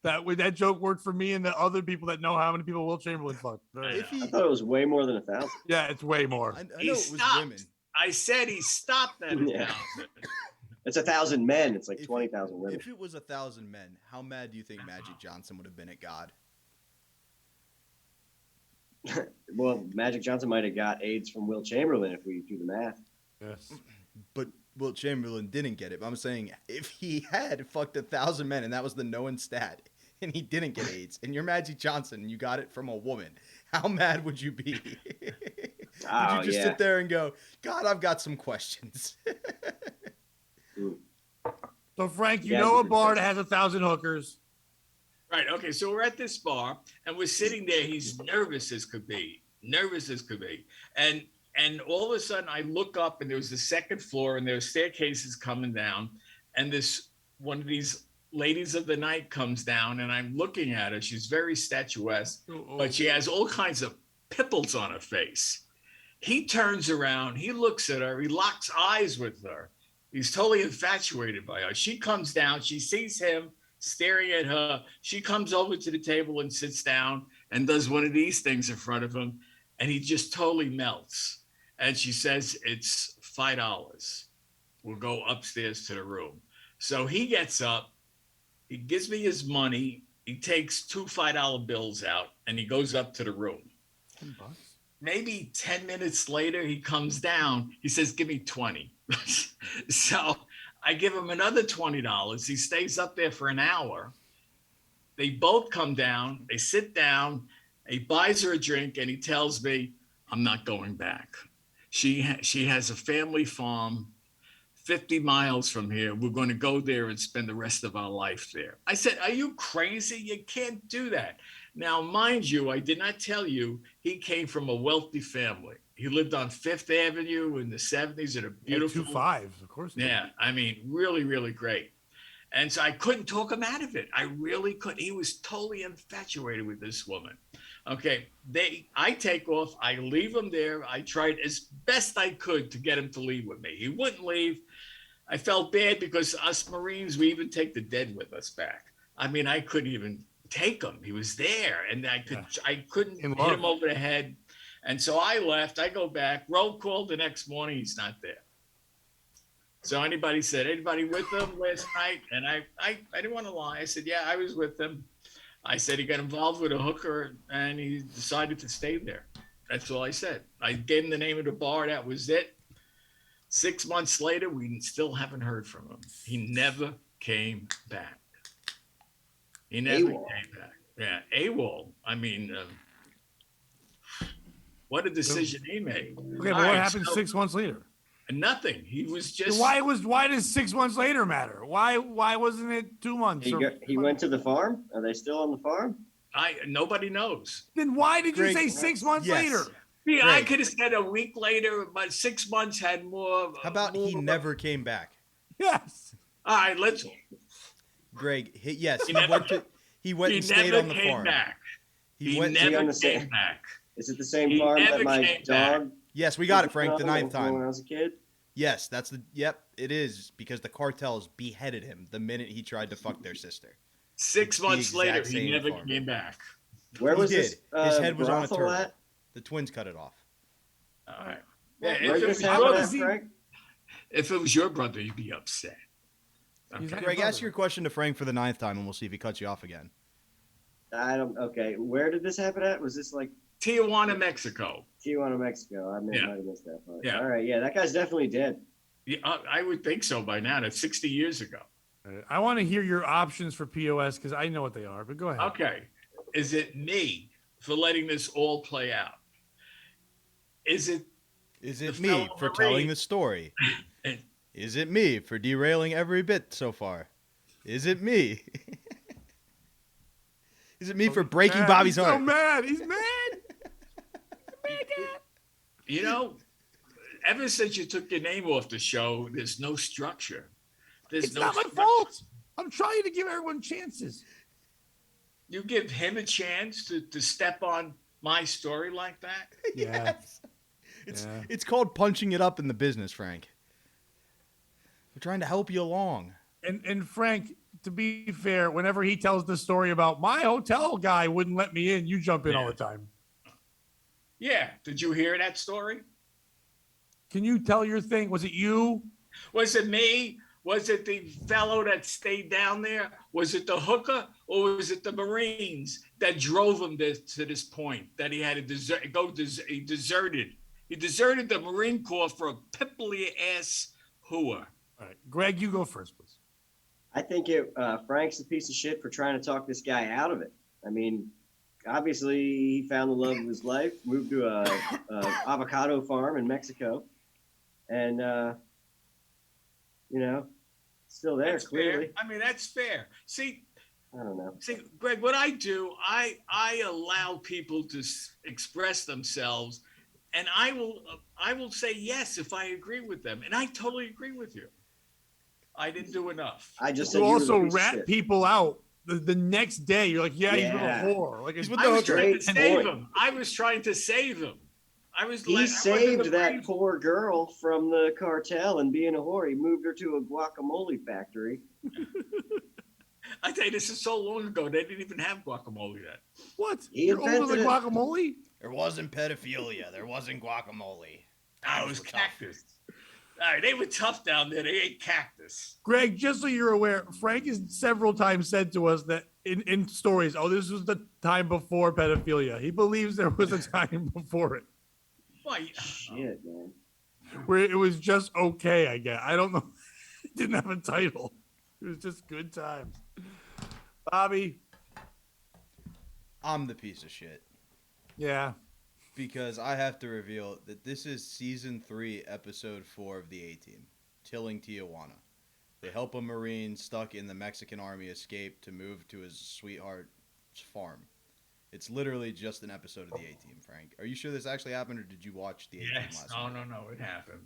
That joke worked for me and the other people that know how many people Will Chamberlain fucked. If he, I thought it was way more than 1,000. Yeah, it's way more. I know He it was stopped. women. I said he stopped at 1,000. Yeah. It's 1,000 men. It's like If- 20,000 women. If it was 1,000 men, how mad do you think Magic Johnson would have been at God? Well, Magic Johnson might have got AIDS from Will Chamberlain if we do the math. Yes. But Wilt Chamberlain didn't get it. But I'm saying if he had fucked 1,000 men and that was the known stat, and he didn't get AIDS, and you're Magic Johnson and you got it from a woman, how mad would you be? Would you just sit there and go, God, I've got some questions? So Frank, you Yeah, know a good bar question. that has 1,000 hookers. Right. Okay. So we're at this bar and we're sitting there. He's nervous as could be, And all of a sudden I look up and there was the second floor and there were staircases coming down. And this one of these ladies of the night comes down and I'm looking at her. She's very statuesque, but she has all kinds of pimples on her face. He turns around, he looks at her, he locks eyes with her. He's totally infatuated by her. She comes down, she sees him staring at her. She comes over to the table and sits down and does one of these things in front of him. And he just totally melts. And she says, it's $5. We'll go upstairs to the room. So he gets up, he gives me his money. He takes two $5 bills out and he goes up to the room. $10. Maybe 10 minutes later, he comes down. He says, give me 20. So I give him another $20. He stays up there for an hour. They both come down. They sit down. He buys her a drink and he tells me, I'm not going back. She has a family farm 50 miles from here. We're going to go there and spend the rest of our life there. I said, are you crazy? You can't do that. Now, mind you, I did not tell you he came from a wealthy family. He lived on Fifth Avenue in the 70s in a beautiful. 2.5, of course. Yeah, I mean, really, really great. And so I couldn't talk him out of it. I really couldn't. He was totally infatuated with this woman. Okay, I take off. I leave him there. I tried as best I could to get him to leave with me. He wouldn't leave. I felt bad because us Marines, we even take the dead with us back. I mean, I couldn't even take him. He was there, and I couldn't hit him over the head. And so I left. I go back. Roll call the next morning. He's not there. So anybody with him last night? And I didn't want to lie. I said, yeah, I was with him. I said he got involved with a hooker and he decided to stay there. That's all I said. I gave him the name of the bar. That was it. 6 months later, we still haven't heard from him. He never came back. AWOL. Yeah, AWOL. I mean, what a decision he made. Okay, but what happened 6 months later? Nothing. He was just. Why does 6 months later matter? Why wasn't it 2 months? He went to the farm. Are they still on the farm? Nobody knows. Then why did you Greg, say 6 months yes. later? Yeah, I Greg. could have said a week later, but 6 months had more. How about he never came back? Yes. All right, let's. Greg, yes, He he never- went and stayed never on the came farm. back. He went. He never on the same- came back. Is it the same He farm never that my came dog? Yes, we got it, Frank. The ninth When I time. was a kid. Yes, it is because the cartels beheaded him the minute he tried to fuck their sister. 6 the months later, exact he same never farm. came back. Where He was did. this? His head was on a brothel turtle. at? The twins cut it off. All right. Yeah, Where did this how happen does at, he- Frank? if it was your brother, you'd be upset. He's Okay. not- Greg, ask your question to Frank for the ninth time, and we'll see if he cuts you off again. I don't. Okay, where did this happen at? Was this like Tijuana, Mexico. Tijuana, Mexico? Might Yeah. have missed that part. Yeah. All right. Yeah, that guy's definitely dead. Yeah, I would think so by now. That's 60 years ago. I want to hear your options for POS because I know what they are, but go ahead. Okay. Is it me for letting this all play out? Is it Is it The me fellow for Marine. telling the story? And- Is it me for derailing every bit so far? Is it me? Is it me for breaking Mad. Bobby's He's heart? so mad. He's mad. You know, ever since you took your name off the show, there's no structure. There's It's no not my structure. fault. I'm trying to give everyone chances. You give him a chance to step on my story like that? Yeah. It's Yeah. it's called punching it up in the business, Frank. We're trying to help you along. And Frank, to be fair, whenever he tells the story about my hotel guy wouldn't let me in, you jump in all the time. Yeah. Did you hear that story? Can you tell your thing? Was it you? Was it me? Was it the fellow that stayed down there? Was it the hooker or was it the Marines that drove him to this point, that he had to he deserted. He deserted the Marine Corps for a pimply ass whore. All right, Greg, you go first, please. I think Frank's a piece of shit for trying to talk this guy out of it. I mean, obviously he found the love of his life, moved to a avocado farm in Mexico, and still there clearly. Fair. I mean, that's fair. See, I don't know. See, Greg, what I do, I allow people to express themselves, and I will say yes if I agree with them, and I totally agree with you. I didn't do enough. I just said You you also were a piece of rat shit. people out the next day. You're like, yeah, he's with Yeah. a whore. Like, He's with I was hooker. trying to Great save point. him. I was trying to save him. He saved that poor girl from the cartel and being a whore. He moved her to a guacamole factory. I tell you, this is so long ago. They didn't even have guacamole then. what? He You're older than invented it. guacamole? There wasn't pedophilia. There wasn't guacamole. Ah, it was Those were tough. cactus. All right, they were tough down there. They ate cactus. Greg, just so you're aware, Frank has several times said to us that in stories, oh, this was the time before pedophilia. He believes there was a time before it Why? Shit, man. where it was just okay, I guess. I don't know. It didn't have a title. It was just good times. Bobby, I'm the piece of shit yeah. because I have to reveal that this is season 3, episode 4 of the A-Team, Tilling Tijuana. They help a Marine stuck in the Mexican army escape to move to his sweetheart's farm. It's literally just an episode of the A-Team, Frank. Are you sure this actually happened, or did you watch the A-Team Yes. last No, night? no, it happened.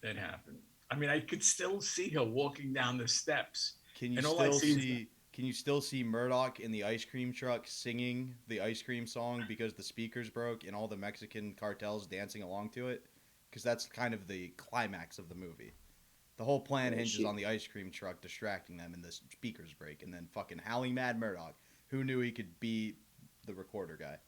It happened. I mean, I could still see her walking down the steps. Can you And all I still see is- see? Can you still see Murdoch in the ice cream truck singing the ice cream song because the speakers broke and all the Mexican cartels dancing along to it? Because that's kind of the climax of the movie. The whole plan Oh, hinges shit. on the ice cream truck distracting them and the speakers break, and then fucking howling mad Murdoch. Who knew he could be the recorder guy?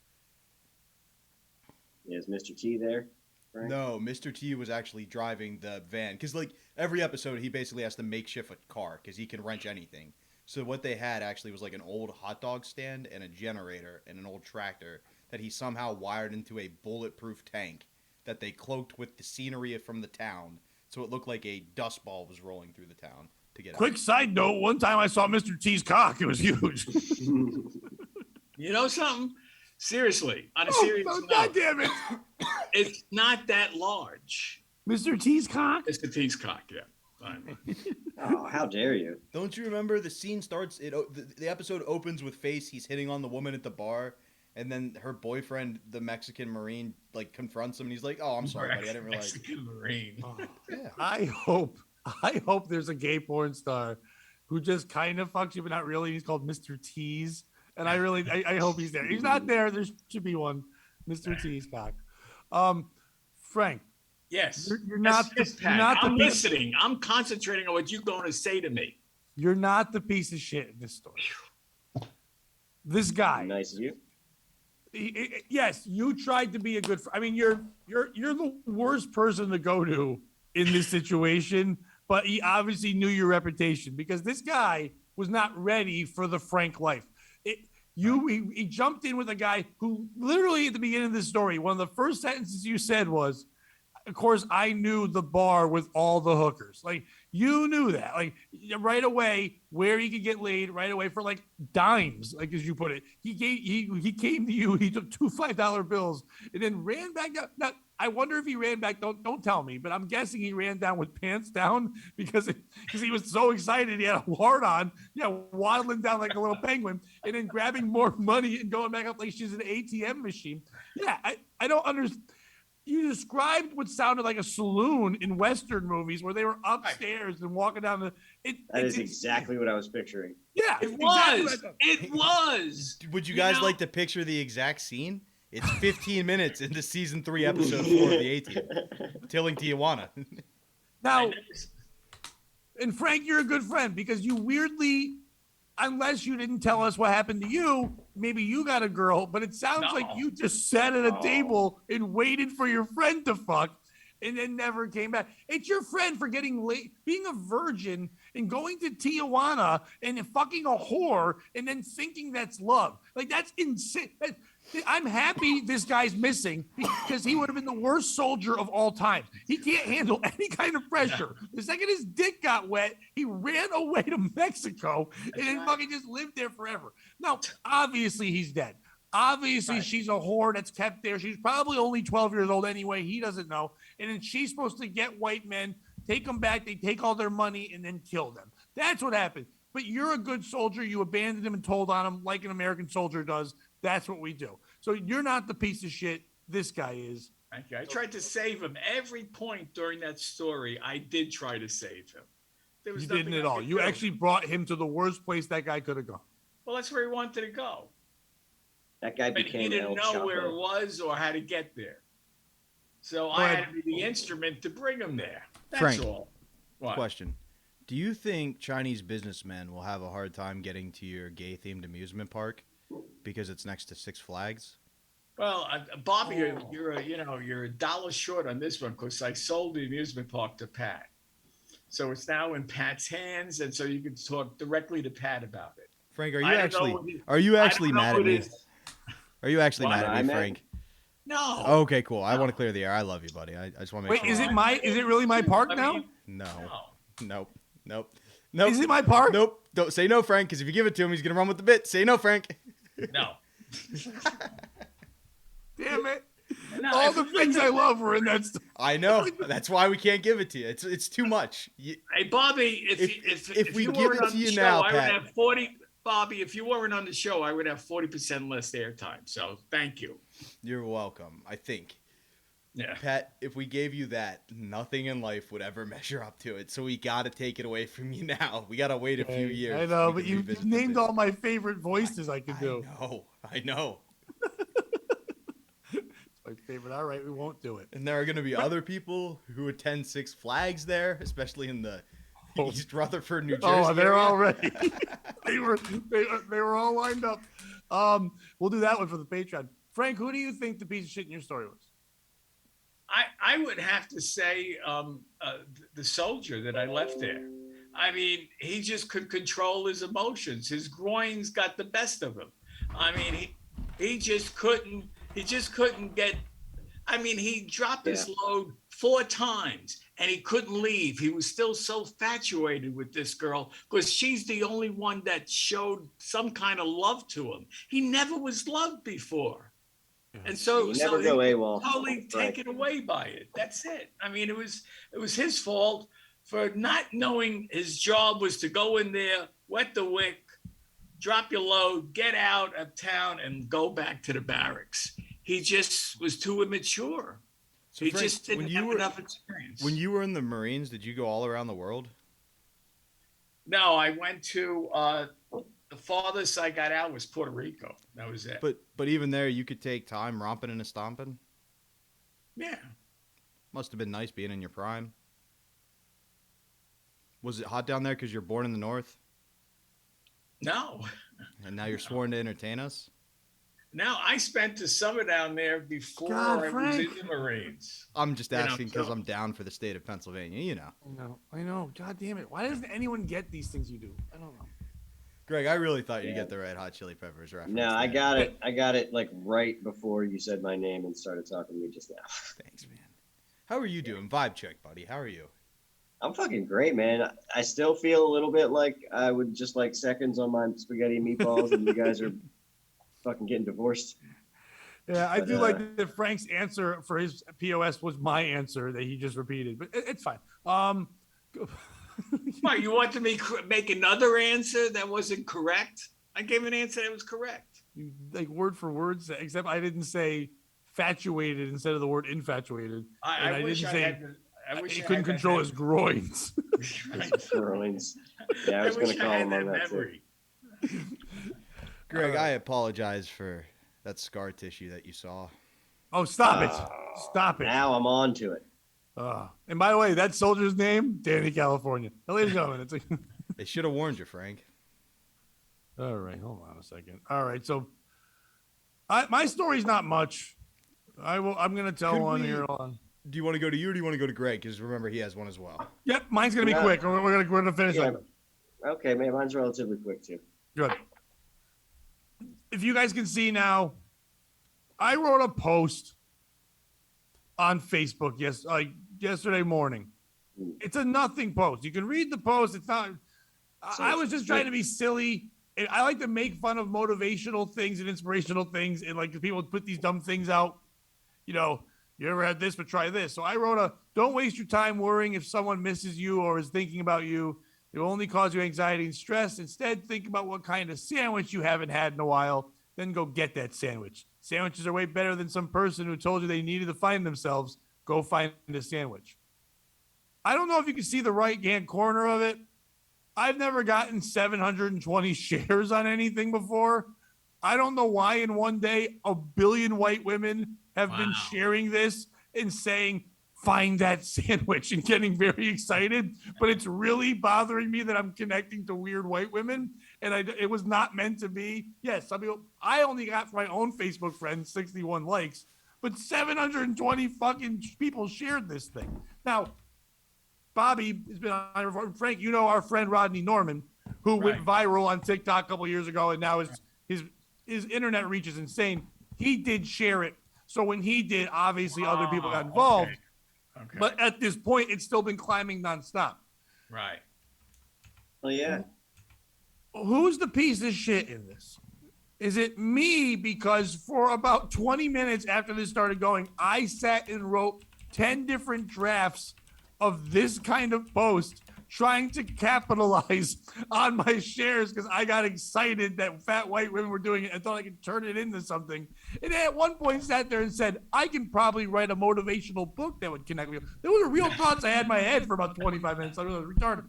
Is Mr. T there? Frank? No, Mr. T was actually driving the van because, like, every episode he basically has to makeshift a car because he can wrench anything. So what they had actually was like an old hot dog stand and a generator and an old tractor that he somehow wired into a bulletproof tank that they cloaked with the scenery from the town, so it looked like a dust ball was rolling through the town to get Quick out. side note, one time I saw Mr. T's cock. It was huge. You know something? Seriously, on a Oh, serious no, note, God damn it. it's not that large. Mr. T's cock? It's the T's cock, yeah. Fine. Oh, how dare you? Don't you remember the scene starts? The episode opens with Face. He's hitting on the woman at the bar, and then her boyfriend, the Mexican Marine, like confronts him, and he's like, "Oh, I'm sorry, buddy. I didn't realize." Mexican Marine. Oh, Yeah. I hope there's a gay porn star who just kind of fucks you, but not really. He's called Mr. T's. And I hope he's there. He's not there. There should be one. Mr. T's cock. Frank, Yes. You're not Yes, the- Pat. you're not the I'm piece- listening. I'm concentrating on what you're going to say to me. you're not the piece of shit in this story. This guy. Nice of you. Yes, you tried to be a good. I mean, you're the worst person to go to in this situation, but he obviously knew your reputation because this guy was not ready for the Frank life. He jumped in with a guy who literally at the beginning of this story, one of the first sentences you said was, of course, I knew the bar with all the hookers. Like, you knew that. Like, right away, where he could get laid right away for like dimes, like as you put it. He came to you, he took two $5 bills and then ran back down. Now, I wonder if he ran back, don't tell me, but I'm guessing he ran down with pants down because he was so excited. He had a wart on, waddling down like a little penguin and then grabbing more money and going back up like she's an ATM machine. Yeah, I don't understand. You described what sounded like a saloon in Western movies where they were upstairs and walking down the. That is exactly what I was picturing. Yeah, It exactly what I was. thought. It was. Would you guys know- like to picture the exact scene? It's 15 minutes into season 3, episode 4 of the A-Team, Tilling Tijuana. Now, and Frank, you're a good friend because you weirdly, unless you didn't tell us what happened to you, maybe you got a girl, but it sounds like No. you just sat at a Oh. table and waited for your friend to fuck. and then never came back. It's your friend for getting late, being a virgin and going to Tijuana and fucking a whore and then thinking that's love. Like, that's insane. I'm happy this guy's missing because he would have been the worst soldier of all time. He can't handle any kind of pressure. The second his dick got wet, he ran away to Mexico and then fucking just lived there forever. Now, obviously, he's dead. Obviously, she's a whore that's kept there. She's probably only 12 years old anyway. He doesn't know. And then she's supposed to get white men, take them back. They take all their money and then kill them. That's what happened. But you're a good soldier. You abandoned him and told on him like an American soldier does. That's what we do. So you're not the piece of shit this guy is. Thank you. I tried to save him. Every point during that story, I did try to save him. There was You didn't nothing at I all. could You do. actually brought him to the worst place that guy could have gone. Well, that's where he wanted to go. That guy But became he didn't El know where it Chapo. was or how to get there. So I But- had to be the instrument to bring him there. That's Frank, all. What? Question. Do you think Chinese businessmen will have a hard time getting to your gay-themed amusement park because it's next to Six Flags? Well, Bobby, you're a dollar short on this one because I sold the amusement park to Pat. So it's now in Pat's hands, and so you can talk directly to Pat about it. Frank, are I you don't actually know what he- are you I actually don't know mad who at it me? is. Are you actually Why mad am at I me, mad? Frank? No. Okay, cool. I want to clear the air. I love you, buddy. I just want to make Wait, sure. is it really my park I now? mean, No. no. Nope. Is it my park? Nope. Don't say no, Frank, because if you give it to him, he's gonna run with the bit. Say no, Frank. No. Damn it. No, All if the we things look I at- love were in that story. I know. That's why we can't give it to you. It's too much. Hey, Bobby, If we you give weren't it on to the you show, now, I would Pat. have 40. Bobby, if you weren't on the show, I would have 40% less airtime. So thank you. You're welcome. I think. Yeah. Pat, if we gave you that, nothing in life would ever measure up to it. So we got to take it away from you now. We got to wait a few years. I know, so we but can you revisit the named bit. all my favorite voices I could do. I know. My favorite. All right, we won't do it. And there are going to be other people who attend Six Flags there, especially in the East Rutherford, New Jersey. Oh, they're area. already. they were all lined up. We'll do that one for the Patreon. Frank, who do you think the piece of shit in your story was? I would have to say the soldier that I left there. I mean, he just could control his emotions. His groins got the best of him. I mean, he just couldn't get. I mean, he dropped his load 4 times and he couldn't leave. He was still so infatuated with this girl because she's the only one that showed some kind of love to him. He never was loved before. And so, You never go AWOL. totally taken away by it. That's it. I mean, it was his fault for not knowing his job was to go in there, wet the wick, drop your load, get out of town, and go back to the barracks. He just was too immature. So He Frank, just didn't have enough experience. When you were in the Marines, did you go all around the world? No, I went to the farthest I got out was Puerto Rico. That was it. But even there, you could take time romping and a stomping. Yeah. Must have been nice being in your prime. Was it hot down there because you're born in the North? No. And now you're sworn to entertain us? No, I spent the summer down there before God, I was Frank. in the Marines. I'm just You know, asking because so- I'm down for the state of Pennsylvania, you know. I know. God damn it. Why doesn't anyone get these things you do? I don't know. Greg, I really thought you'd Yeah. get the Red Hot Chili Peppers reference. No, I there. got it. I got it like right before you said my name and started talking to me just now. Thanks, man. How are you doing? Vibe check, buddy. How are you? I'm fucking great, man. I still feel a little bit like I would just like seconds on my spaghetti and meatballs, and you guys are fucking getting divorced. Yeah, I But, do like that Frank's answer for his POS was my answer that he just repeated, but it's fine. Why, you wanted me to make another answer that wasn't correct? I gave an answer that was correct. You like word for word, except I didn't say fatuated instead of the word infatuated. And I wish didn't I say had. I wish he I couldn't had that control his memory. groins. Right. Curlings. Yeah, I was wish gonna call had him on that too. memory. Greg, I apologize for that scar tissue that you saw. Oh, stop it. Stop it. Now I'm on to it. And by the way, that soldier's name, Danny California. Now, ladies and gentlemen, it's like, They should have warned you, Frank. all right, hold on a second. All right, so my story's not much. I'm going to tell Could one we- here. Hold on. Do you want to go to you or do you want to go to Greg? Because remember, he has one as well. Yep, mine's gonna be No. quick. We're gonna finish Yeah. up. Okay, man, mine's relatively quick too. Good. If you guys can see now, I wrote a post on Facebook yesterday morning. It's a nothing post. You can read the post. It's not. I was just trying to be silly. And I like to make fun of motivational things and inspirational things, and like people put these dumb things out. You know, you ever had this, but try this. So I wrote don't waste your time worrying if someone misses you or is thinking about you. It will only cause you anxiety and stress. Instead, think about what kind of sandwich you haven't had in a while. Then go get that sandwich. Sandwiches are way better than some person who told you they needed to find themselves. Go find a sandwich. I don't know if you can see the right-hand corner of it. I've never gotten 720 shares on anything before. I don't know why in one day 1 billion white women have been sharing this and saying, find that sandwich, and getting very excited. But it's really bothering me that I'm connecting to weird white women. And it was not meant to be. Yes, some people, I only got for my own Facebook friends 61 likes, but 720 fucking people shared this thing. Now, Bobby has been on. Frank, you know our friend Rodney Norman, who went viral on TikTok a couple years ago, and now his internet reach is insane. He did share it, so when he did, obviously other people got involved. Okay. But at this point, it's still been climbing nonstop. Right. Oh yeah. Who's the piece of shit in this? Is it me? Because for about 20 minutes after this started going, I sat and wrote 10 different drafts of this kind of post, trying to capitalize on my shares because I got excited that fat white women were doing it. I thought I could turn it into something. And at one point sat there and said, I can probably write a motivational book that would connect with you. Those were real thoughts I had in my head for about 25 minutes. I was retarded.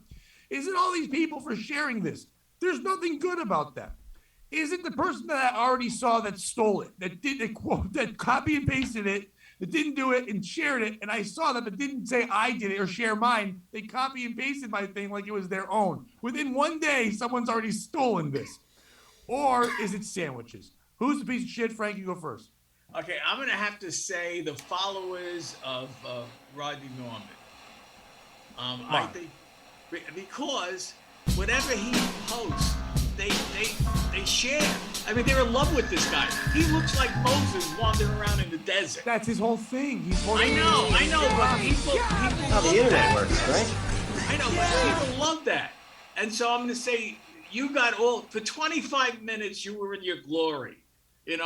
Is it all these people for sharing this? There's nothing good about that. Is it the person that I already saw that stole it, that copy and pasted it, that didn't do it and shared it, and I saw that but didn't say I did it or share mine? They copy and pasted my thing like it was their own. Within one day, someone's already stolen this. Or is it sandwiches? Who's the piece of shit? Frank, you go first. Okay, I'm going to have to say the followers of Rodney Norman. I think because whatever he posts, they share. I mean, they're in love with this guy. He looks like Moses wandering around in the desert. That's his whole thing. I know, but people How the love internet that. works, right? I know, but people love that. And so I'm going to say you got for 25 minutes, you were in your glory,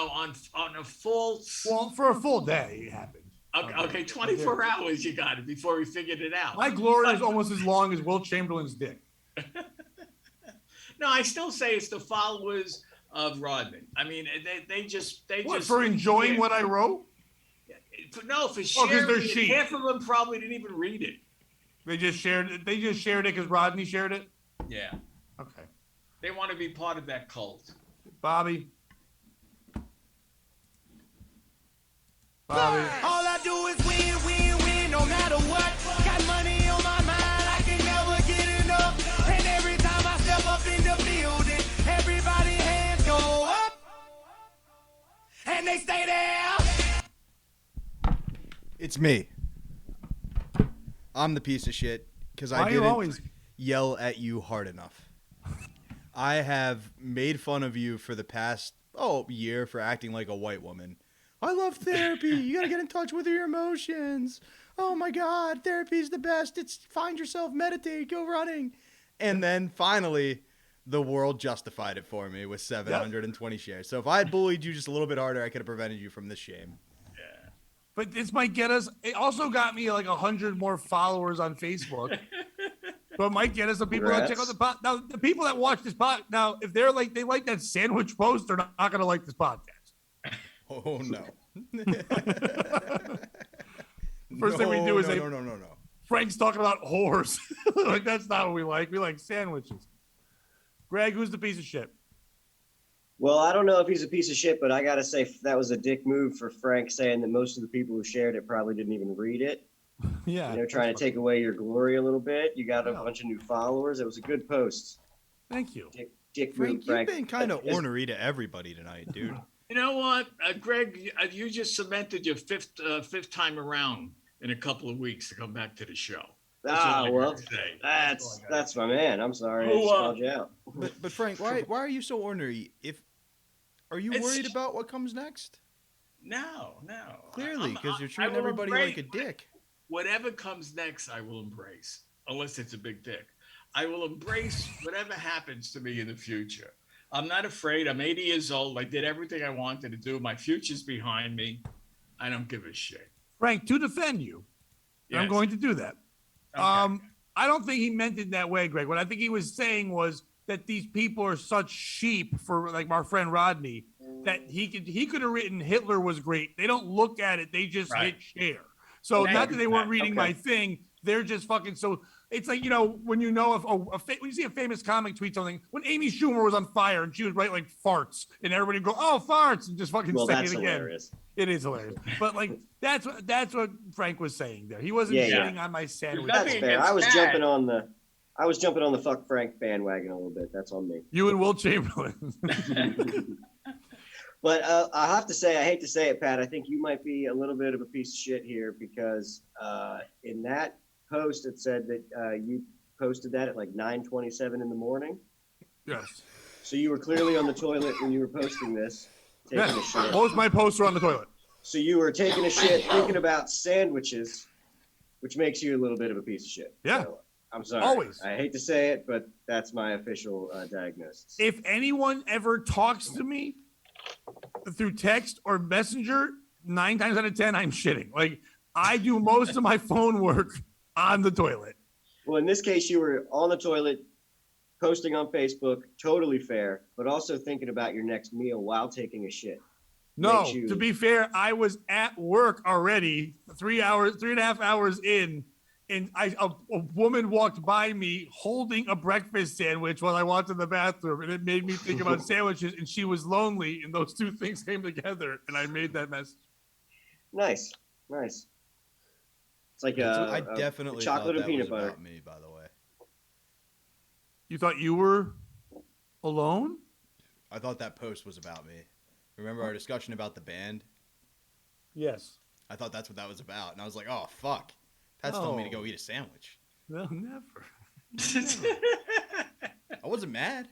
on a false. Well, for a full day, it happened. Okay, 24 hours you got it before we figured it out. My glory is almost as long as Will Chamberlain's dick. No, I still say it's the followers of Rodman. I mean, they just For enjoying what I wrote? For sharing. they're it. sheep. Half of them probably didn't even read it. They just shared it. They just shared it because Rodney shared it. Yeah, Okay, they want to be part of that cult. Bobby. All I do is win, no matter what. Got money on my mind, I can never get enough. And every time I step up in the building, everybody hands go up. And they stay there. It's me. I'm the piece of shit because I Why you didn't always? yell at you hard enough. I have made fun of you for the past year for acting like a white woman. I love therapy. You gotta get in touch with your emotions. Oh my God, therapy's the best. It's find yourself, meditate, go running. And then finally, the world justified it for me with 720 shares. So if I had bullied you just a little bit harder, I could have prevented you from this shame. But this might get us. It also got me like 100 more followers on Facebook. So it might get us some people that check out the pod. Now, the people that watch this pod, now, if they like that sandwich post, they're not going to like this podcast. Oh no. First thing we do is no. Frank's talking about whores. Like, that's not what we like. We like sandwiches. Greg, who's the piece of shit? Well, I don't know if he's a piece of shit, but I gotta say that was a dick move for Frank saying that most of the people who shared it probably didn't even read it. Yeah. Trying to take away your glory a little bit. You got a bunch of new followers. It was a good post. Thank you. Dick Frank, move, Frank. you've been kind of ornery to everybody tonight, dude. You know what, Greg? You just cemented your fifth time around in a couple of weeks to come back to the show. Ah, all I well, gotta say. that's my man. I'm sorry, I Who, just called you out. But Frank, why are you so ornery? Are you worried about what comes next? No. Clearly, because you're I treating will everybody like a dick. Whatever comes next, I will embrace, unless it's a big dick. I will embrace whatever happens to me in the future. I'm not afraid. I'm 80 years old. I did everything I wanted to do. My future's behind me. I don't give a shit. Frank, to defend you, and I'm Yes. going to do that. Okay. I don't think he meant it that way, Greg. What I think he was saying was that these people are such sheep for like our friend Rodney that he could have written Hitler was great. They don't look at it. They just Right. hit share. So Okay. not that they weren't reading Okay. my thing. They're just fucking so. It's like, you know, when you know if when you see a famous comic tweet something, when Amy Schumer was on fire and she was writing like farts, and everybody would go, "Oh, farts," and just fucking Well, say that's it again. hilarious. It is hilarious, but like that's what Frank was saying there. He wasn't Yeah, shitting on my sandwich. Nothing That's fair. against I was that. jumping on the fuck Frank bandwagon a little bit. That's on me. You and Will Chamberlain. But I have to say, I hate to say it, Pat. I think you might be a little bit of a piece of shit here because in that post it said that you posted that at like 9:27 in the morning. Yes. So you were clearly on the toilet when you were posting this, taking a Yes. shit. Most of my posts are on the toilet. So you were taking a shit, thinking about sandwiches, which makes you a little bit of a piece of shit. Yeah. So, I'm sorry. Always. I hate to say it, but that's my official diagnosis. If anyone ever talks to me through text or messenger, 9 times out of 10, I'm shitting. Like I do most of my phone work on the toilet. Well, in this case, you were on the toilet, posting on Facebook, totally fair, but also thinking about your next meal while taking a shit. No, Makes you- to be fair, I was at work already 3.5 hours in, and a woman walked by me holding a breakfast sandwich while I walked to the bathroom, and it made me think about sandwiches, and she was lonely, and those two things came together, and I made that message. Nice. It's like I definitely chocolate thought and that peanut was butter. about me, by the way. You thought you were alone? I thought that post was about me. Remember our discussion about the band? Yes. I thought that's what that was about, and I was like, "Oh fuck, Pat's telling me to go eat a sandwich." No, never. I wasn't mad.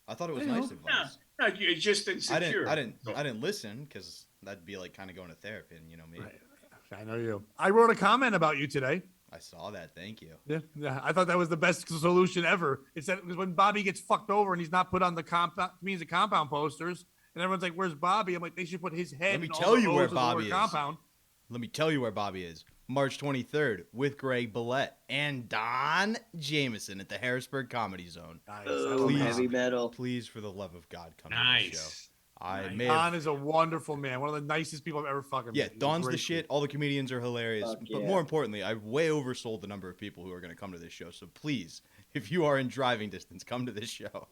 I thought it was I know. nice advice. No, you're just insecure. I didn't listen because that'd be like kind of going to therapy, and you know me. Right. I know you. I wrote a comment about you today. I saw that. Thank you. Yeah, I thought that was the best solution ever. It said because when Bobby gets fucked over and he's not put on the compound posters, and everyone's like, "Where's Bobby?" I'm like, they should put his head. Let me in all tell the you where O's of the word Bobby is. Compound. Let me tell you where Bobby is. March 23rd with Greg Billet and Don Jameson at the Harrisburg Comedy Zone. Nice. Oh, Please. heavy metal. Please, for the love of God, come to the show. Nice. I Nice. may Don have. is a wonderful man. One of the nicest people I've ever fucking Yeah, met. He's Don's great the shit. dude. All the comedians are hilarious. Fuck But yeah. more importantly, I've way oversold the number of people who are going to come to this show. So please, if you are in driving distance, come to this show.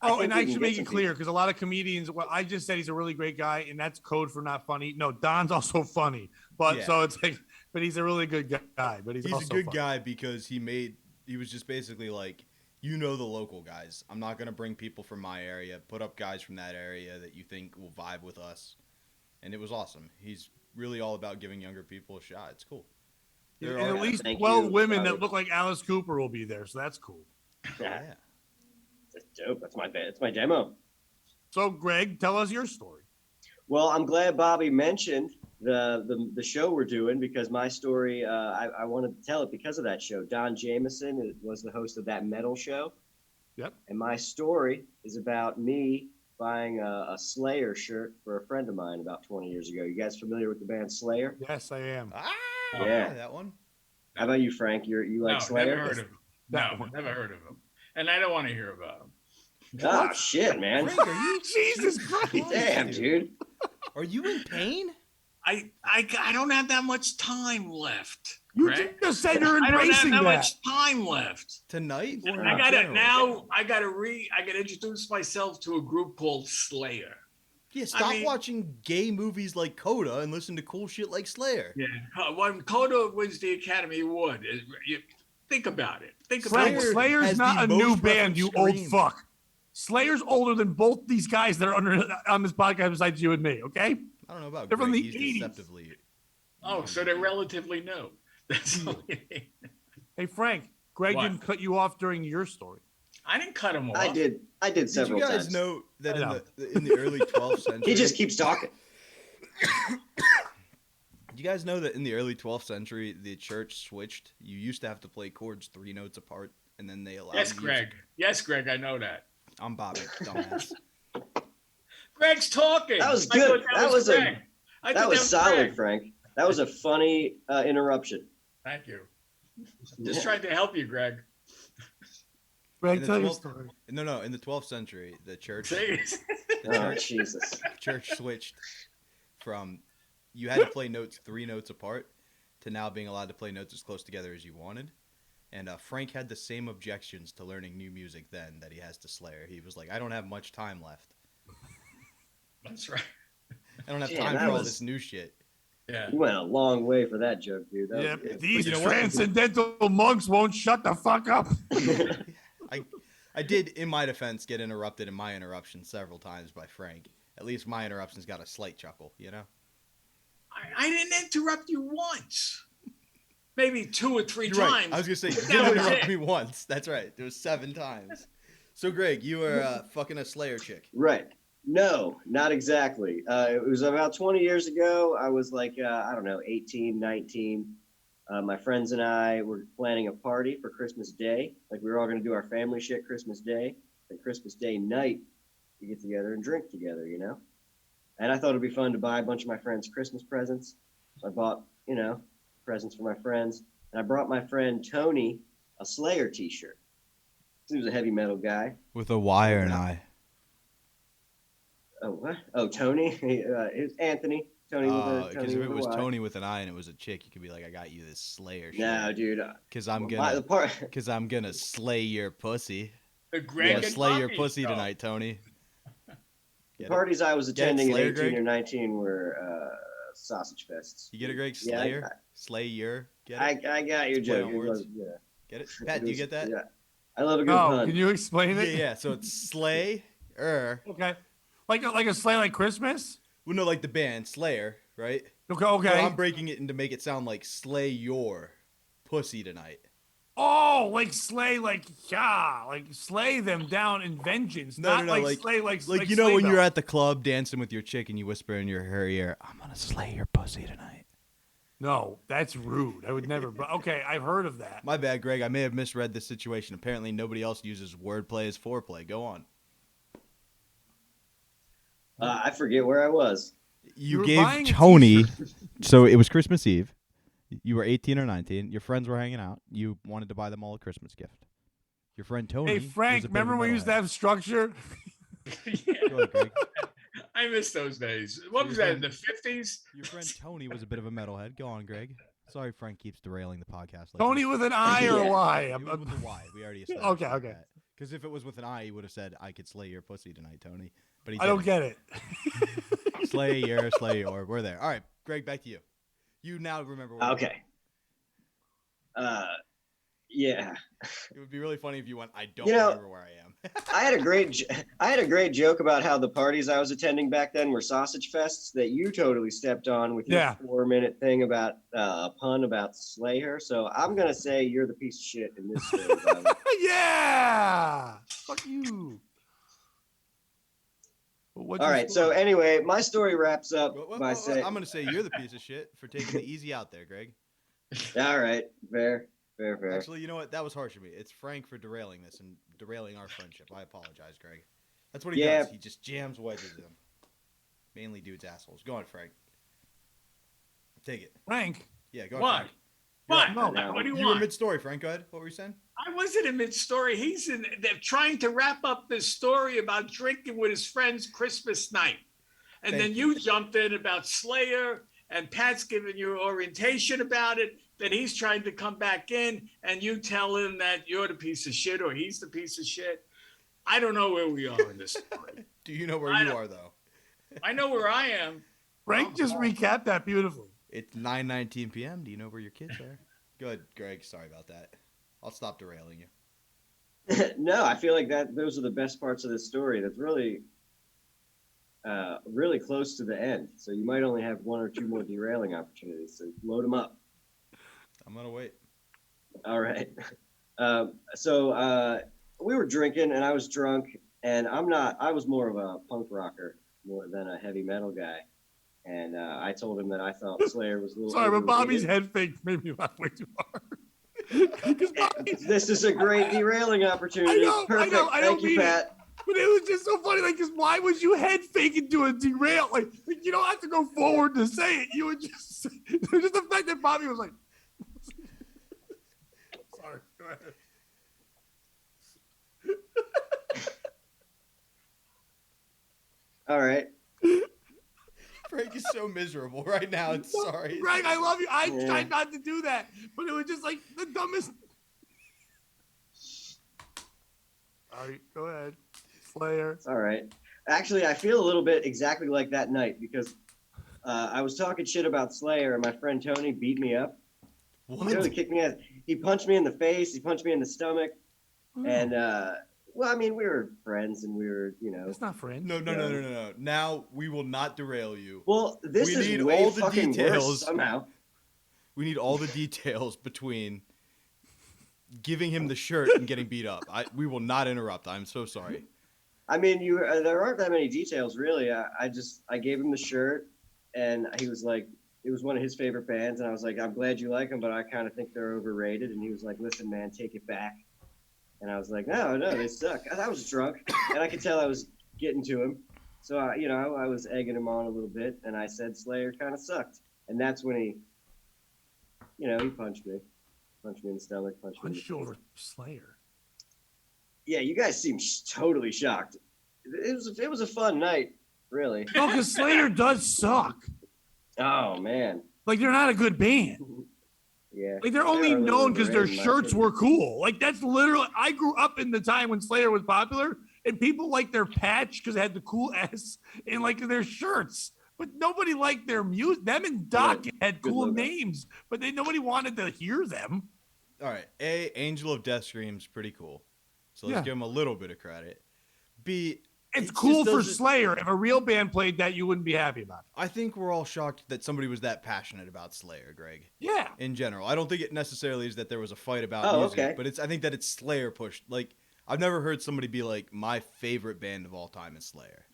Oh, think and we I can should get make some it clear because a lot of comedians. Well, I just said he's a really great guy, and that's code for not funny. No, Don's also funny, but Yeah. so it's like, but he's a really good guy. But he's He's also a good funny. guy because he was just basically like, you know, the local guys. I'm not going to bring people from my area, put up guys from that area that you think will vibe with us. And it was awesome. He's really all about giving younger people a shot. It's cool. Yeah, There and are- at least Thank 12 you, women Bobby. that look like Alice Cooper will be there, so that's cool. Yeah, Yeah. that's dope. That's my demo. So, Greg, tell us your story. Well, I'm glad Bobby mentioned the show we're doing because my story, I wanted to tell it because of that show. Don Jameson was the host of that metal show. Yep. And my story is about me buying a Slayer shirt for a friend of mine about 20 years ago. You guys familiar with the band Slayer? Yes, I am. Ah, Yeah. that one. How about you, Frank? You like No, Slayer? never heard of him. That No, one. never heard of him. And I don't want to hear about him. Oh, shit, man. Frank, are you Jesus Christ. Damn, dude. Are you in pain? I don't have that much time left. You Greg. just said you're I don't have embracing that that. much time left. Tonight? Or I in gotta general? I gotta introduce myself to a group called Slayer. Yeah, stop mean- watching gay movies like Coda and listen to cool shit like Slayer. Yeah, when Coda wins the Academy Award, think about it. Think about Frank, it. Slayer Slayer's has not the a new most band, you referenced old screams. fuck. Slayer's older than both these guys that are on this podcast besides you and me, okay? I don't know about They're from Greg. the He's 80s. deceptively Oh, so they're relatively new. That's all you need. Hey, Frank, Greg What? didn't cut you off during your story. I didn't cut him off. I did Did several you guys times. know that I know. in the early 12th century? He just keeps talking. Do you guys know that in the early 12th century, the church switched? You used to have to play chords 3 notes apart, and then they allowed Yes, you- Greg. Yes, Greg, I know that. I'm Bobby, dumbass. Greg's talking. That was I thought good. That was Greg. I That thought was solid, Greg. Frank. That was a funny interruption. Thank you. Just trying to help you, Greg. Greg, In the tell your 12th story. No, in the 12th century, the church See? Oh, Jesus. switched from you had to play notes 3 notes apart to now being allowed to play notes as close together as you wanted. And Frank had the same objections to learning new music then that he has to Slayer. He was like, I don't have much time left. That's right. I don't have Damn, time that for all was- this new shit. Yeah. You went a long way for that joke, dude. That Yeah, was good. these You know what? transcendental monks won't shut the fuck up. I did, in my defense, get interrupted in my interruption several times by Frank. At least my interruptions got a slight chuckle, you know? I didn't interrupt you once. Maybe 2 or 3 You're times. right. I was going to say, you That did was interrupt it. me once. That's right. There was 7 times. So, Greg, you were fucking a Slayer chick. Right. No, not exactly. It was about 20 years ago. I was like, I don't know, 18, 19. My friends and I were planning a party for Christmas Day. Like, we were all going to do our family shit Christmas Day. And Christmas Day night, we get together and drink together, you know? And I thought it'd be fun to buy a bunch of my friends Christmas presents. So I bought, presents for my friends. And I brought my friend Tony a Slayer t-shirt. He was a heavy metal guy. With a Y or an I? Oh, what? Oh, Tony? It was Anthony. Tony with a Because if it with a was Y. Tony with an I and it was a chick, you could be like, I got you this Slayer shit. No, dude. Because I'm the gonna slay your pussy. The I'm Greg gonna and slay your Bobby pussy show. tonight, Tony. Get it? parties I was Get it, attending Slayer, at 18 Greg? or 19 were sausage fests. You get it, Greg? Yeah, Slayer? Slay your? Get it? I got your It's play joke. on It words. was, yeah. Get it? Pat, do you get that? Yeah. I love a good No, pun. can you explain Yeah, it? yeah. So it's slay Okay. Like a sleigh like Christmas? Well, no, like the band Slayer, right? Okay, So okay. I'm breaking it in to make it sound like slay your pussy tonight. Oh, like slay, like slay them down in vengeance. No, not no, like like- slay, like Like, you know sleigh when you're bell. at the club dancing with your chick and you whisper in her ear, I'm gonna slay your pussy tonight. No, that's rude. I would never. But okay, I've heard of that. My bad, Greg. I may have misread this situation. Apparently, nobody else uses wordplay as foreplay. Go on. I forget where I was. You You were gave buying a Tony. t-shirt. So it was Christmas Eve. You were 18 or 19. Your friends were hanging out. You wanted to buy them all a Christmas gift. Your friend Tony. Hey was Frank, a bit of a remember when we used to metalhead. have structure? Yeah. Go ahead, Greg. I miss those days. What was that, in the 50s? Your friend Tony was a bit of a metalhead. Go on, Greg. Sorry, Frank keeps derailing the podcast. Like Tony with an I or a Yeah. Y? It was with the Y. We already established. Okay, okay. Because if it was with an I, he would have said, "I could slay your pussy tonight, Tony." But he I don't didn't. get it. Slay your. We're there. All right, Greg, back to you. You now remember. Where we Okay. Yeah. were. It would be really funny if you went, "I don't You know- remember where I am." I had a great joke about how the parties I was attending back then were sausage fests that you totally stepped on with your Yeah. 4-minute thing about a pun about Slayer. So I'm gonna say you're the piece of shit in this story. Bobby. Yeah. Fuck you. What's All your right. So story? anyway, my story wraps up Well, by saying, I'm going to say you're the piece of shit for taking the easy out there, Greg. all right, fair. Actually, you know what? That was harsh of me. It's Frank for derailing this and derailing our friendship. I apologize, Greg. That's what he Yeah. does. He just jams wedges in them. Mainly dudes assholes. Go on, Frank. Take it. Frank. Yeah, go on, What? Frank. What? No. What do you You were want? mid-story, Frank. Go ahead. What were you saying? I wasn't in mid-story. They're trying to wrap up this story about drinking with his friends Christmas night. And Thank then you jumped in about Slayer, and Pat's giving you orientation about it. Then he's trying to come back in, and you tell him that you're the piece of shit or he's the piece of shit. I don't know where we are in this story. Do you know where I you don't- are, though? I know where I am. Frank just recapped that beautifully. It's 9:19 p.m. Do you know where your kids are? Go ahead, Greg. Sorry about that. I'll stop derailing you. No, I feel like those are the best parts of this story. That's really, really close to the end. So you might only have one or two more derailing opportunities. So load them up. I'm gonna wait. All right. So we were drinking, and I was drunk, and I was more of a punk rocker more than a heavy metal guy. And I told him that I thought Slayer was a little Sorry, but overrated. Bobby's head fake made me laugh way too hard. 'Cause Bobby, This is a great derailing opportunity. I know, Perfect. I don't Thank you, mean it. Pat. But it was just so funny, like, because why would you head fake into a derail? Like, you don't have to go forward to say it. You would just, just the fact that Bobby was like, sorry, go ahead. All right. Frank is so miserable right now. It's sorry. Greg, I love you. I Yeah. tried not to do that, but it was just like the dumbest. All right, go ahead. Slayer. It's all right. Actually, I feel a little bit exactly like that night because I was talking shit about Slayer, and my friend Tony beat me up. He What? totally kicked me ass. He punched me in the face. He punched me in the stomach. And, well, I mean, we were friends, and we were, That's not friend. No. Now we will not derail you. Well, this We is need way all the fucking details. worse somehow. We need all the details between giving him the shirt and getting beat up. We will not interrupt. I'm so sorry. I mean, there aren't that many details, really. I gave him the shirt, and he was like, it was one of his favorite bands, and I was like, I'm glad you like them, but I kind of think they're overrated. And he was like, listen, man, take it back. And I was like, no, they suck. I was drunk, and I could tell I was getting to him. So, I was egging him on a little bit, and I said Slayer kind of sucked. And that's when he punched me. Punched me in the stomach, punched me in the Punch you face. over Slayer. Yeah, you guys seem totally shocked. It was a fun night, really. No, because Slayer does suck. Oh, man. Like, they're not a good band. Yeah. Like, they're only They are a little known because their overrated, in my shirts opinion. were cool. Like, that's literally, I grew up in the time when Slayer was popular, and people liked their patch because it had the cool S and like their shirts. But nobody liked their music. Them and Doc had Good cool logo. names, but nobody wanted to hear them. All right. A, Angel of Death screams pretty cool. So let's Yeah. give him a little bit of credit. B, It's it cool just for doesn't- Slayer. If a real band played that, you wouldn't be happy about it. I think we're all shocked that somebody was that passionate about Slayer, Greg. Yeah. In general, I don't think it necessarily is that there was a fight about Oh, music, okay. but I think that it's Slayer pushed. Like, I've never heard somebody be like, my favorite band of all time is Slayer.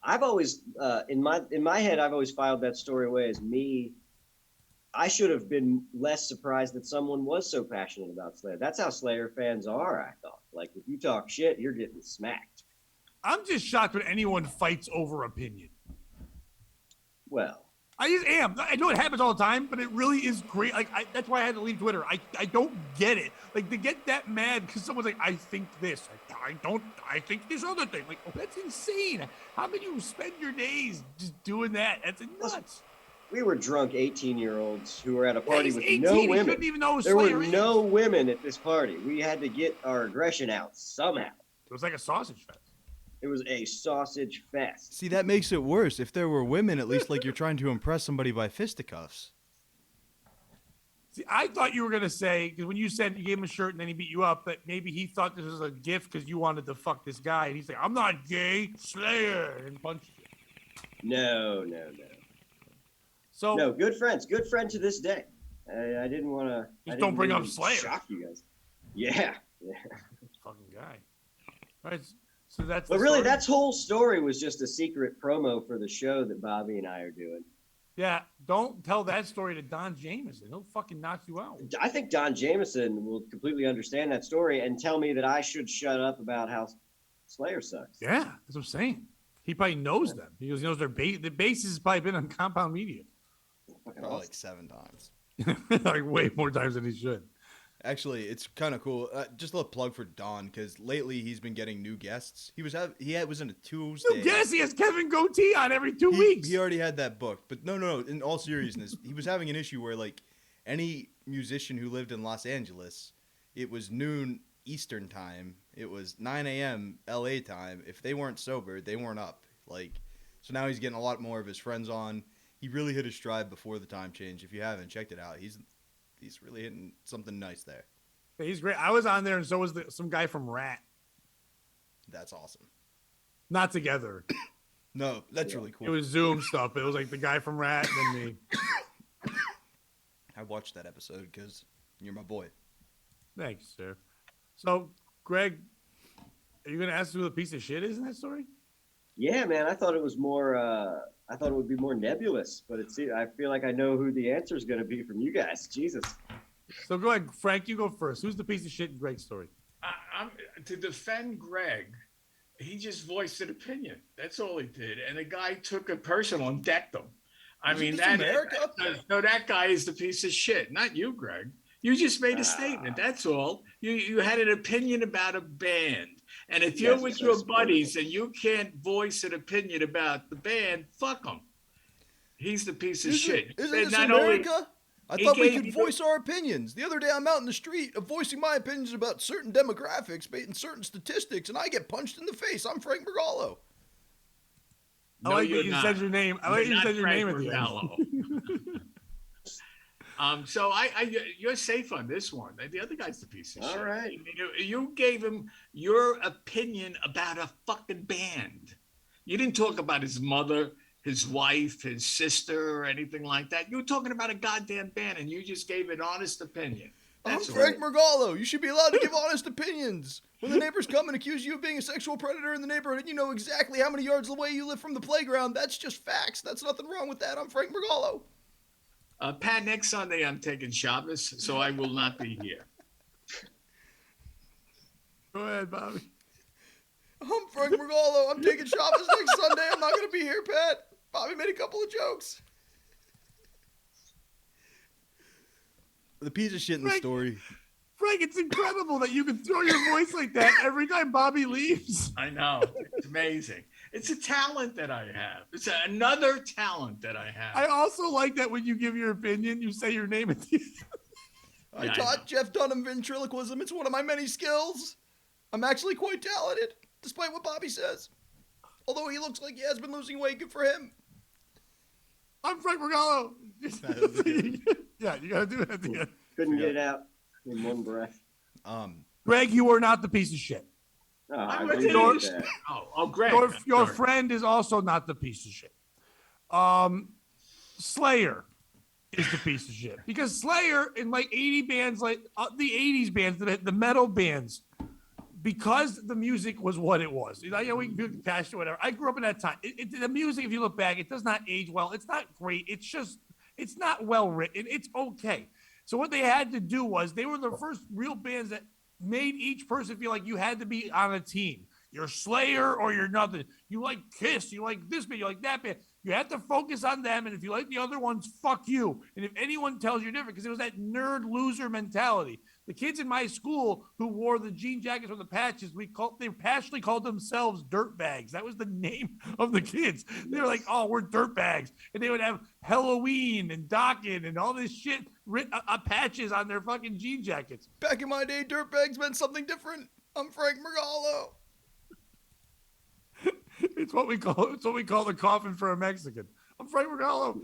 I've always, in my head, I've always filed that story away as me. I should have been less surprised that someone was so passionate about Slayer. That's how Slayer fans are, I thought. Like, if you talk shit, you're getting smacked. I'm just shocked when anyone fights over opinion. Well, I just am. I know it happens all the time, but it really is great. Like, that's why I had to leave Twitter. I don't get it. Like, to get that mad because someone's like, I think this. I think this other thing. Like, oh, that's insane. How can you spend your days just doing that? That's nuts. we were drunk 18-year-olds who were at a Yeah, party he's with 18. no He women. shouldn't even know who There Slayer were is. no women at this party. We had to get our aggression out somehow. It was like a sausage fest. It was a sausage fest. See, that makes it worse. If there were women, at least like you're trying to impress somebody by fisticuffs. See, I thought you were going to say, because when you said you gave him a shirt and then he beat you up, that maybe he thought this was a gift because you wanted to fuck this guy. And he's like, I'm not gay, Slayer, and punched you. No. So, No, good friends. Good friend to this day. I didn't want to. Just don't bring up Slayer. Shock you guys. Yeah. fucking guy. All right, so that's But the really, story? that whole story was just a secret promo for the show that Bobby and I are doing. Yeah, don't tell that story to Don Jameson. He'll fucking knock you out. I think Don Jameson will completely understand that story and tell me that I should shut up about how Slayer sucks. Yeah, that's what I'm saying. He probably knows them because he knows their base. The bases has probably been on Compound Media. Fucking Probably awesome. like 7 times. Like way more times than he should. Actually, it's kind of cool. Just a little plug for Don, because lately he's been getting new guests. He was in a Tuesday. No, yes, he has Kevin Goatee on every 2 weeks. He already had that booked, but no. In all seriousness, he was having an issue where like any musician who lived in Los Angeles, it was noon Eastern time. It was 9 a.m. LA time. If they weren't sober, they weren't up. Like, so now he's getting a lot more of his friends on. He really hit his stride before the time change. If you haven't checked it out, he's really hitting something nice there. Yeah, he's great. I was on there, and so was some guy from Rat. That's awesome. Not together. No, that's really It cool. was Zoom stuff. It was like the guy from Rat and then me. I watched that episode because you're my boy. Thanks, sir. So, Greg, are you going to ask who the piece of shit is in that story? Yeah, man. I thought it was more. I thought it would be more nebulous, but I feel like I know who the answer is going to be from you guys. Jesus. So go ahead, Frank. You go first. Who's the piece of shit in Greg's story? To defend Greg, he just voiced an opinion. That's all he did. And the guy took it personal and decked him. I mean, that guy is the piece of shit, not you, Greg. You just made a statement. That's all. You had an opinion about a band. And if you're with your buddies and you can't voice an opinion about the band, fuck him. He's the piece of shit. Isn't this America? I thought we could voice our opinions. The other day I'm out in the street voicing my opinions about certain demographics based on certain statistics, and I get punched in the face. I'm Frank Mergallo. I like that you said your name. I like you said your name at the end. So you're safe on this one. The other guy's the piece of shit. All right. You gave him your opinion about a fucking band. You didn't talk about his mother, his wife, his sister, or anything like that. You were talking about a goddamn band, and you just gave an honest opinion. That's I'm Frank Mergallo. You should be allowed to give honest opinions. When the neighbors come and accuse you of being a sexual predator in the neighborhood, and you know exactly how many yards away you live from the playground, that's just facts. That's nothing wrong with that. I'm Frank Mergallo. Pat, next Sunday I'm taking Shabbos, so I will not be here. Go ahead, Bobby. I'm Frank Mergallo. I'm taking Shabbos next Sunday. I'm not going to be here, Pat. Bobby made a couple of jokes. The piece of shit in the story. Frank, it's incredible that you can throw your voice like that every time Bobby leaves. I know. It's amazing. It's a talent that I have. It's another talent that I have. I also like that when you give your opinion, you say your name at the end. I taught Jeff Dunham ventriloquism. It's one of my many skills. I'm actually quite talented, despite what Bobby says. Although he looks like he has been losing weight, good for him. I'm Frank Mergallo. Yeah, you got to do it at the end. Couldn't get it out in one breath. Greg, you are not the piece of shit. Oh, Greg. Your friend is also not the piece of shit. Slayer is the piece of shit because Slayer in like 80 bands, like the 80s bands, the metal bands, because the music was what it was. You know, we can cash or whatever. I grew up in that time. The music, if you look back, it does not age well. It's not great. It's not well written. It's okay. So what they had to do was they were the first real bands that made each person feel like you had to be on a team. You're Slayer or you're nothing. You like Kiss, you like this band, you like that band. You have to focus on them, and if you like the other ones, fuck you. And if anyone tells you different, because it was that nerd loser mentality. The kids in my school who wore the jean jackets with the patches, they passionately called themselves dirt bags. That was the name of the kids. They were like, "Oh, we're dirt bags," and they would have Halloween and Dokken and all this shit patches on their fucking jean jackets. Back in my day, dirt bags meant something different. I'm Frank Mergallo. It's what we call the coffin for a Mexican. I'm Frank Mergallo.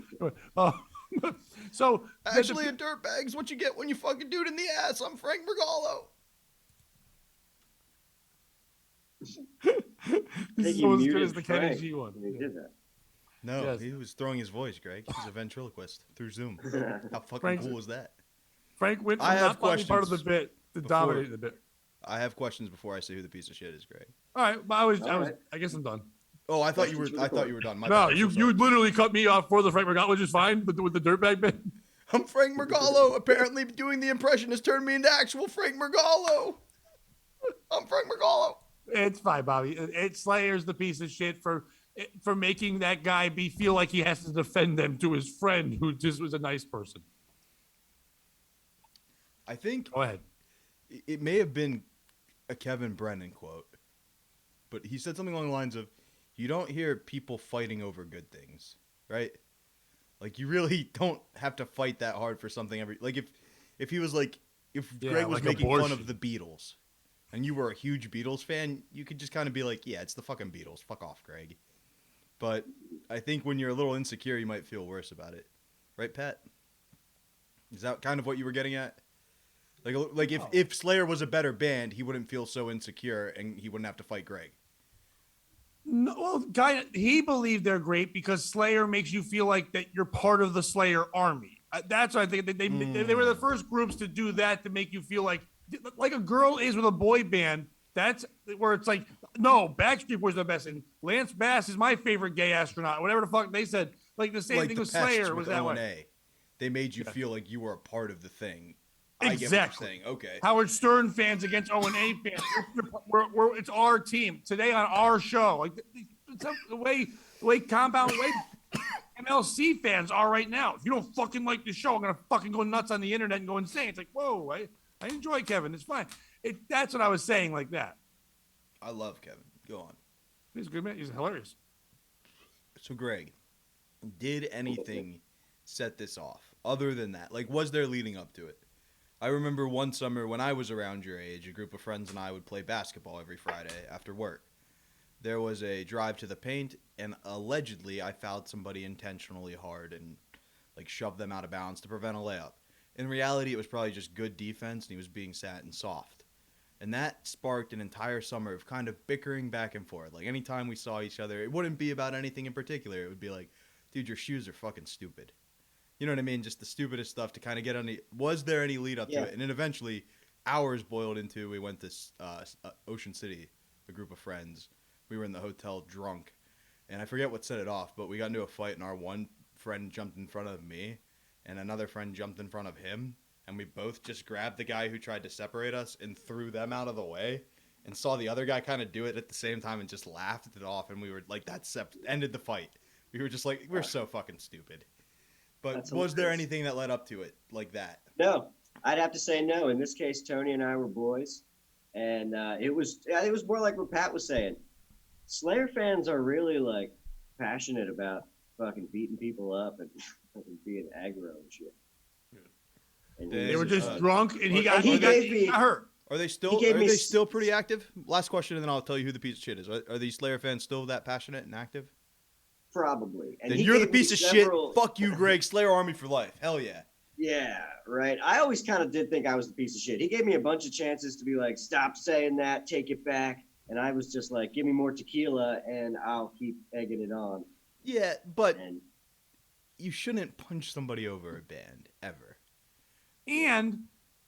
So actually, a dirt bag's what you get when you fuck a dude in the ass. I'm Frank Mergallo. This is almost as good as the Kenny G one. He did that. No, Yes. he was throwing his voice, Greg. He's a ventriloquist through Zoom. How fucking cool was that? Frank went from I have not being part of the questions bit to dominate the bit. I have questions before I say who the piece of shit is, Greg. All right, but I guess I'm done. Oh, I thought you were done. My No, bad. you literally cut me off for the Frank Mergallo, which is fine, but with the dirtbag bit. I'm Frank Mergallo. Apparently, doing the impression has turned me into actual Frank Mergallo. I'm Frank Mergallo. It's fine, Bobby. Slayer's the piece of shit for making that guy feel like he has to defend them to his friend who just was a nice person. I think. Go ahead. It may have been a Kevin Brennan quote, but he said something along the lines of, "You don't hear people fighting over good things, right? Like you really don't have to fight that hard for something like if he was like if Greg was like making fun of the Beatles, and you were a huge Beatles fan, you could just kind of be like, yeah, it's the fucking Beatles. Fuck off, Greg. But I think when you're a little insecure, you might feel worse about it, right, Pat? Is that kind of what you were getting at? Like if Slayer was a better band, he wouldn't feel so insecure and he wouldn't have to fight Greg. No, well, guy, he believed they're great because Slayer makes you feel like that you're part of the Slayer army. That's what I think. They were the first groups to do that, to make you feel like a girl is with a boy band. That's where it's like, no, Backstreet Boys are the best, and Lance Bass is my favorite gay astronaut. Whatever the fuck they said. Like the same Like thing the with Pests Slayer was with that O&A. way. They made you feel like you were a part of the thing. Exactly. I get what you're saying. Okay. Howard Stern fans against O&A fans. It's our team today on our show. Like the way Compound way MLC fans are right now. If you don't fucking like the show, I'm gonna fucking go nuts on the internet and go insane. It's like, whoa, I enjoy Kevin. It's fine. That's what I was saying, like that. I love Kevin. Go on. He's a good man. He's hilarious. So, Greg, did anything set this off other than that? Like, was there leading up to it? I remember one summer when I was around your age, a group of friends and I would play basketball every Friday after work. There was a drive to the paint, and allegedly I fouled somebody intentionally hard and like shoved them out of bounds to prevent a layup. In reality, it was probably just good defense, and he was being sat and soft. And that sparked an entire summer of kind of bickering back and forth. Like, anytime we saw each other, it wouldn't be about anything in particular. It would be like, dude, your shoes are fucking stupid. You know what I mean? Just the stupidest stuff to kind of get on the... Was there any lead up to it? And then eventually, hours boiled into, we went to Ocean City, a group of friends. We were in the hotel drunk. And I forget what set it off, but we got into a fight, and our one friend jumped in front of me, and another friend jumped in front of him. And we both just grabbed the guy who tried to separate us and threw them out of the way, and saw the other guy kind of do it at the same time and just laughed it off. And we were like, that ended the fight. We were just like, we're so fucking stupid. But was there anything that led up to it like that? No, I'd have to say no. In this case, Tony and I were boys, and it was more like what Pat was saying. Slayer fans are really like passionate about fucking beating people up and fucking being aggro and shit. And They were just drunk, and he got hurt. Are they still pretty active? Last question, and then I'll tell you who the piece of shit is. Are these Slayer fans still that passionate and active? Probably. And then you're the piece of shit. Fuck you, Greg. Slayer Army for life. Hell yeah. Yeah, right. I always kind of did think I was the piece of shit. He gave me a bunch of chances to be like, stop saying that, take it back. And I was just like, give me more tequila, and I'll keep egging it on. Yeah, but you shouldn't punch somebody over a band, ever. And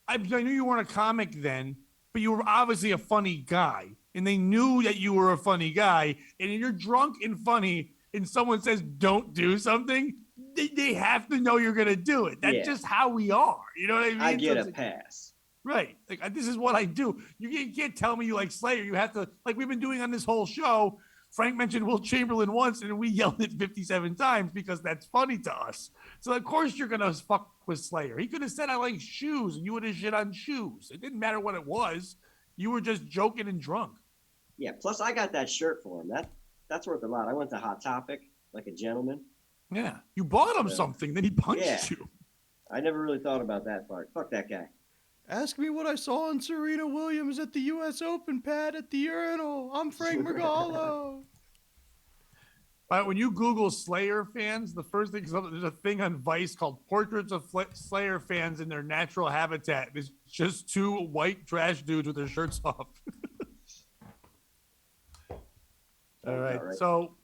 I knew you weren't a comic then, but you were obviously a funny guy. And they knew that you were a funny guy. And you're drunk and funny, and someone says, don't do something, they have to know you're going to do it. That's just how we are. You know what I mean? I get a pass. Right. Like, this is what I do. You can't tell me you like Slayer. You have to, like we've been doing on this whole show. Frank mentioned Will Chamberlain once, and we yelled it 57 times because that's funny to us. So, of course, you're going to fuck with Slayer. He could have said, I like shoes, and you would have shit on shoes. It didn't matter what it was. You were just joking and drunk. Yeah, plus I got that shirt for him. That's worth a lot. I went to Hot Topic like a gentleman. Yeah. You bought him something, then he punched you. I never really thought about that part. Fuck that guy. Ask me what I saw in Serena Williams at the U.S. Open, Pat, at the urinal. I'm Frank Mergallo. When you Google Slayer fans, the first thing, there's a thing on Vice called Portraits of Slayer Fans in Their Natural Habitat. It's just two white trash dudes with their shirts off. All right. So,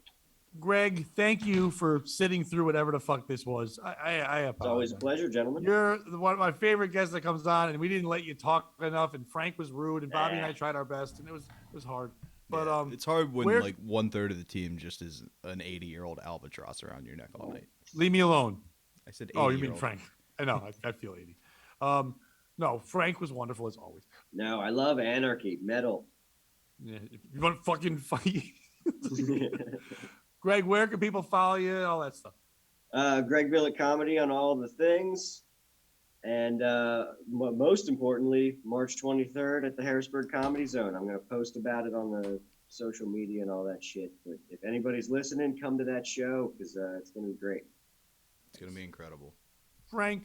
Greg, thank you for sitting through whatever the fuck this was. I apologize. It's always a pleasure, gentlemen. You're one of my favorite guests that comes on, and we didn't let you talk enough, and Frank was rude, and Bobby and I tried our best, and it was hard. But it's hard when like 1/3 of the team just is an 80-year-old albatross around your neck all night. Leave me alone. I said 80. Oh, you mean Frank? I know. I feel 80. No, Frank was wonderful as always. No, I love anarchy, metal. Yeah, if you want to fucking fight. Greg, where can people follow you? All that stuff. Greg Billet Comedy on all the things. And most importantly, March 23rd at the Harrisburg Comedy Zone. I'm going to post about it on the social media and all that shit. But if anybody's listening, come to that show because it's going to be great. It's going to be incredible. Frank.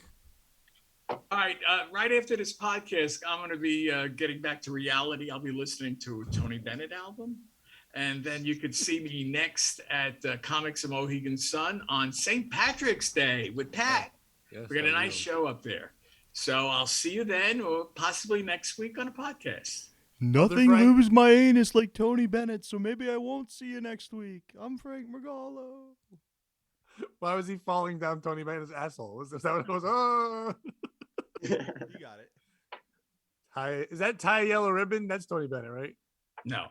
All right. Right after this podcast, I'm going to be getting back to reality. I'll be listening to a Tony Bennett album. And then you could see me next at Comics of Mohegan Sun on St. Patrick's Day with Pat. Yes, we got a nice show up there. So I'll see you then, or possibly next week on a podcast. Nothing Frank? lubes my anus like Tony Bennett, so maybe I won't see you next week. I'm Frank Mergallo. Why was he falling down Tony Bennett's asshole? Is that what it was? Oh. You got it. Is that Tie Yellow Ribbon? That's Tony Bennett, right? No,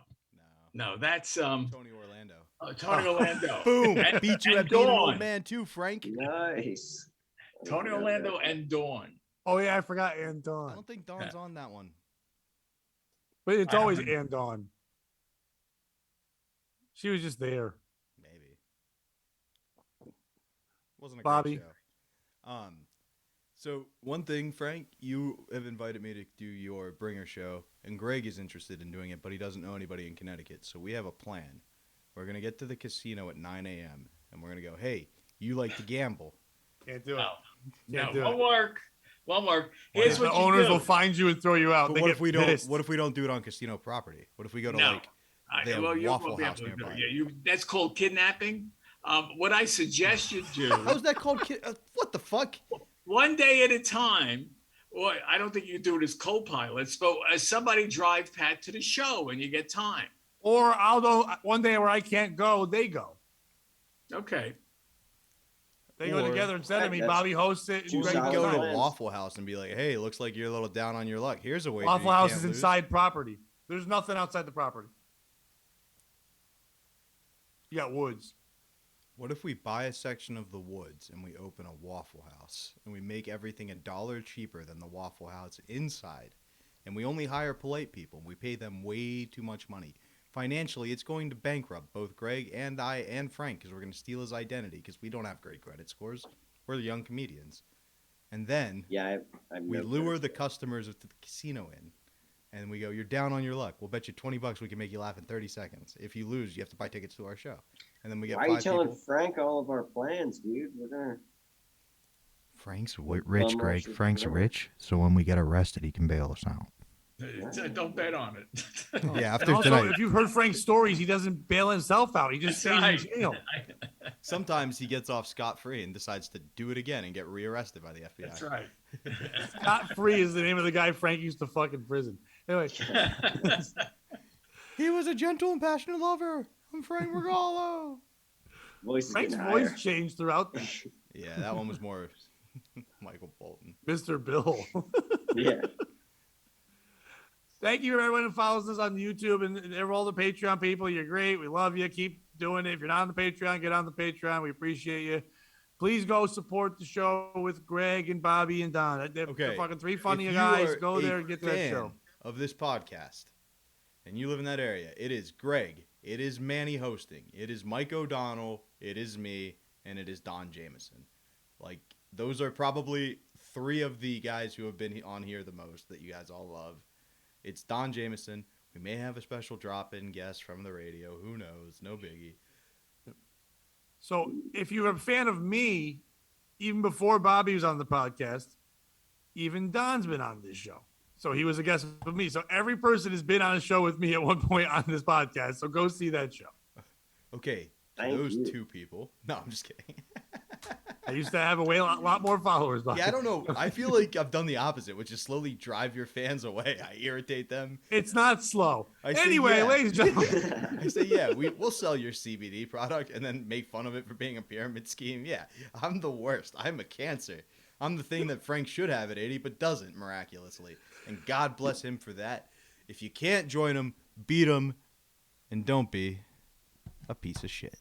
No. no, that's Tony Orlando. Tony Orlando. Boom. And- Beat you and at being an old Dawn. man too, Frank. Nice. Tony Orlando and Dawn. Oh yeah, I forgot Ann I Dawn. don't think Dawn's on that one. But it's I always haven't- Ann Dawn. She was just there. Maybe. Wasn't a Bobby. great show. So one thing, Frank, you have invited me to do your bringer show, and Greg is interested in doing it, but he doesn't know anybody in Connecticut. So we have a plan. We're gonna get to the casino at 9 a.m. and we're gonna go, hey, you like to gamble? Can't do it. No, Can't no, do won't it. work. Won't work. Here's The what you owners do. will find you and throw you out. But They what get if we don't? pissed. What if we don't do it on casino property? What if we go to No. like they have you Waffle won't be able House to do nearby? it. Yeah, that's called kidnapping. What I suggest you do, How's that called? What the fuck? one day at a time, or I don't think you do it as co-pilots, but as somebody drive Pat to the show and you get time. Or I'll go one day where I can't go, they go. Okay. They go Or- together instead of me. That's Bobby hosts it. two And We Greg can solid go goes to out. plans. Waffle House and be like, hey, looks like you're a little down on your luck. Here's a way. Waffle House is inside property. There's nothing outside the property. You got woods. What if we buy a section of the woods and we open a Waffle House and we make everything $1 cheaper than the Waffle House inside, and we only hire polite people? We pay them way too much money. Financially, it's going to bankrupt both Greg and I and Frank because we're going to steal his identity because we don't have great credit scores. We're the young comedians. And then Yeah, I'm we lure the customers to the casino in, and we go, you're down on your luck. We'll bet you $20 we can make you laugh in 30 seconds. If you lose, you have to buy tickets to our show. And then we get Why are you 5 telling people. Frank all of our plans, dude? We're gonna. Frank's rich, rich, Greg. Greg. Frank's Frank's rich, so when we get arrested, he can bail us out. Don't bet on it. Yeah, And after also, tonight. if you've heard Frank's stories, he doesn't bail himself out. He just stays That's in jail. Sometimes he gets off scot-free and decides to do it again and get rearrested by the FBI. That's right. Scott Free is the name of the guy Frank used to fuck in prison. Anyway, He was a gentle and passionate lover. I'm Frank Mergallo. Voice is Frank's getting voice higher. changed throughout that. Yeah, that one was more Michael Bolton. Mr. Bill. Yeah. Thank you, everyone who follows us on YouTube and all the Patreon people. You're great. We love you. Keep doing it. If you're not on the Patreon, get on the Patreon. We appreciate you. Please go support the show with Greg and Bobby and Don. They're Okay. fucking 3 funny If you guys. are Go a there and get to that fan show. of this podcast, and you live in that area, it is Greg, it is Manny hosting, it is Mike O'Donnell, it is me, and it is Don Jameson. Like, those are probably 3 of the guys who have been on here the most that you guys all love. It's Don Jameson. We may have a special drop-in guest from the radio. Who knows? No biggie. So if you're a fan of me, even before Bobby was on the podcast, even Don's been on this show. So he was a guest with me. So every person has been on a show with me at one point on this podcast. So go see that show. Okay, to Thank those you. 2 people. No, I'm just kidding. I used to have a lot more followers. Bobby. Yeah, I don't know. I feel like I've done the opposite, which is slowly drive your fans away. I irritate them. It's not slow. I say Anyway, yeah. ladies and gentlemen. I say, yeah, we'll sell your CBD product and then make fun of it for being a pyramid scheme. Yeah, I'm the worst. I'm a cancer. I'm the thing that Frank should have at 80 but doesn't, miraculously. And God bless him for that. If you can't join him, beat him, and don't be a piece of shit.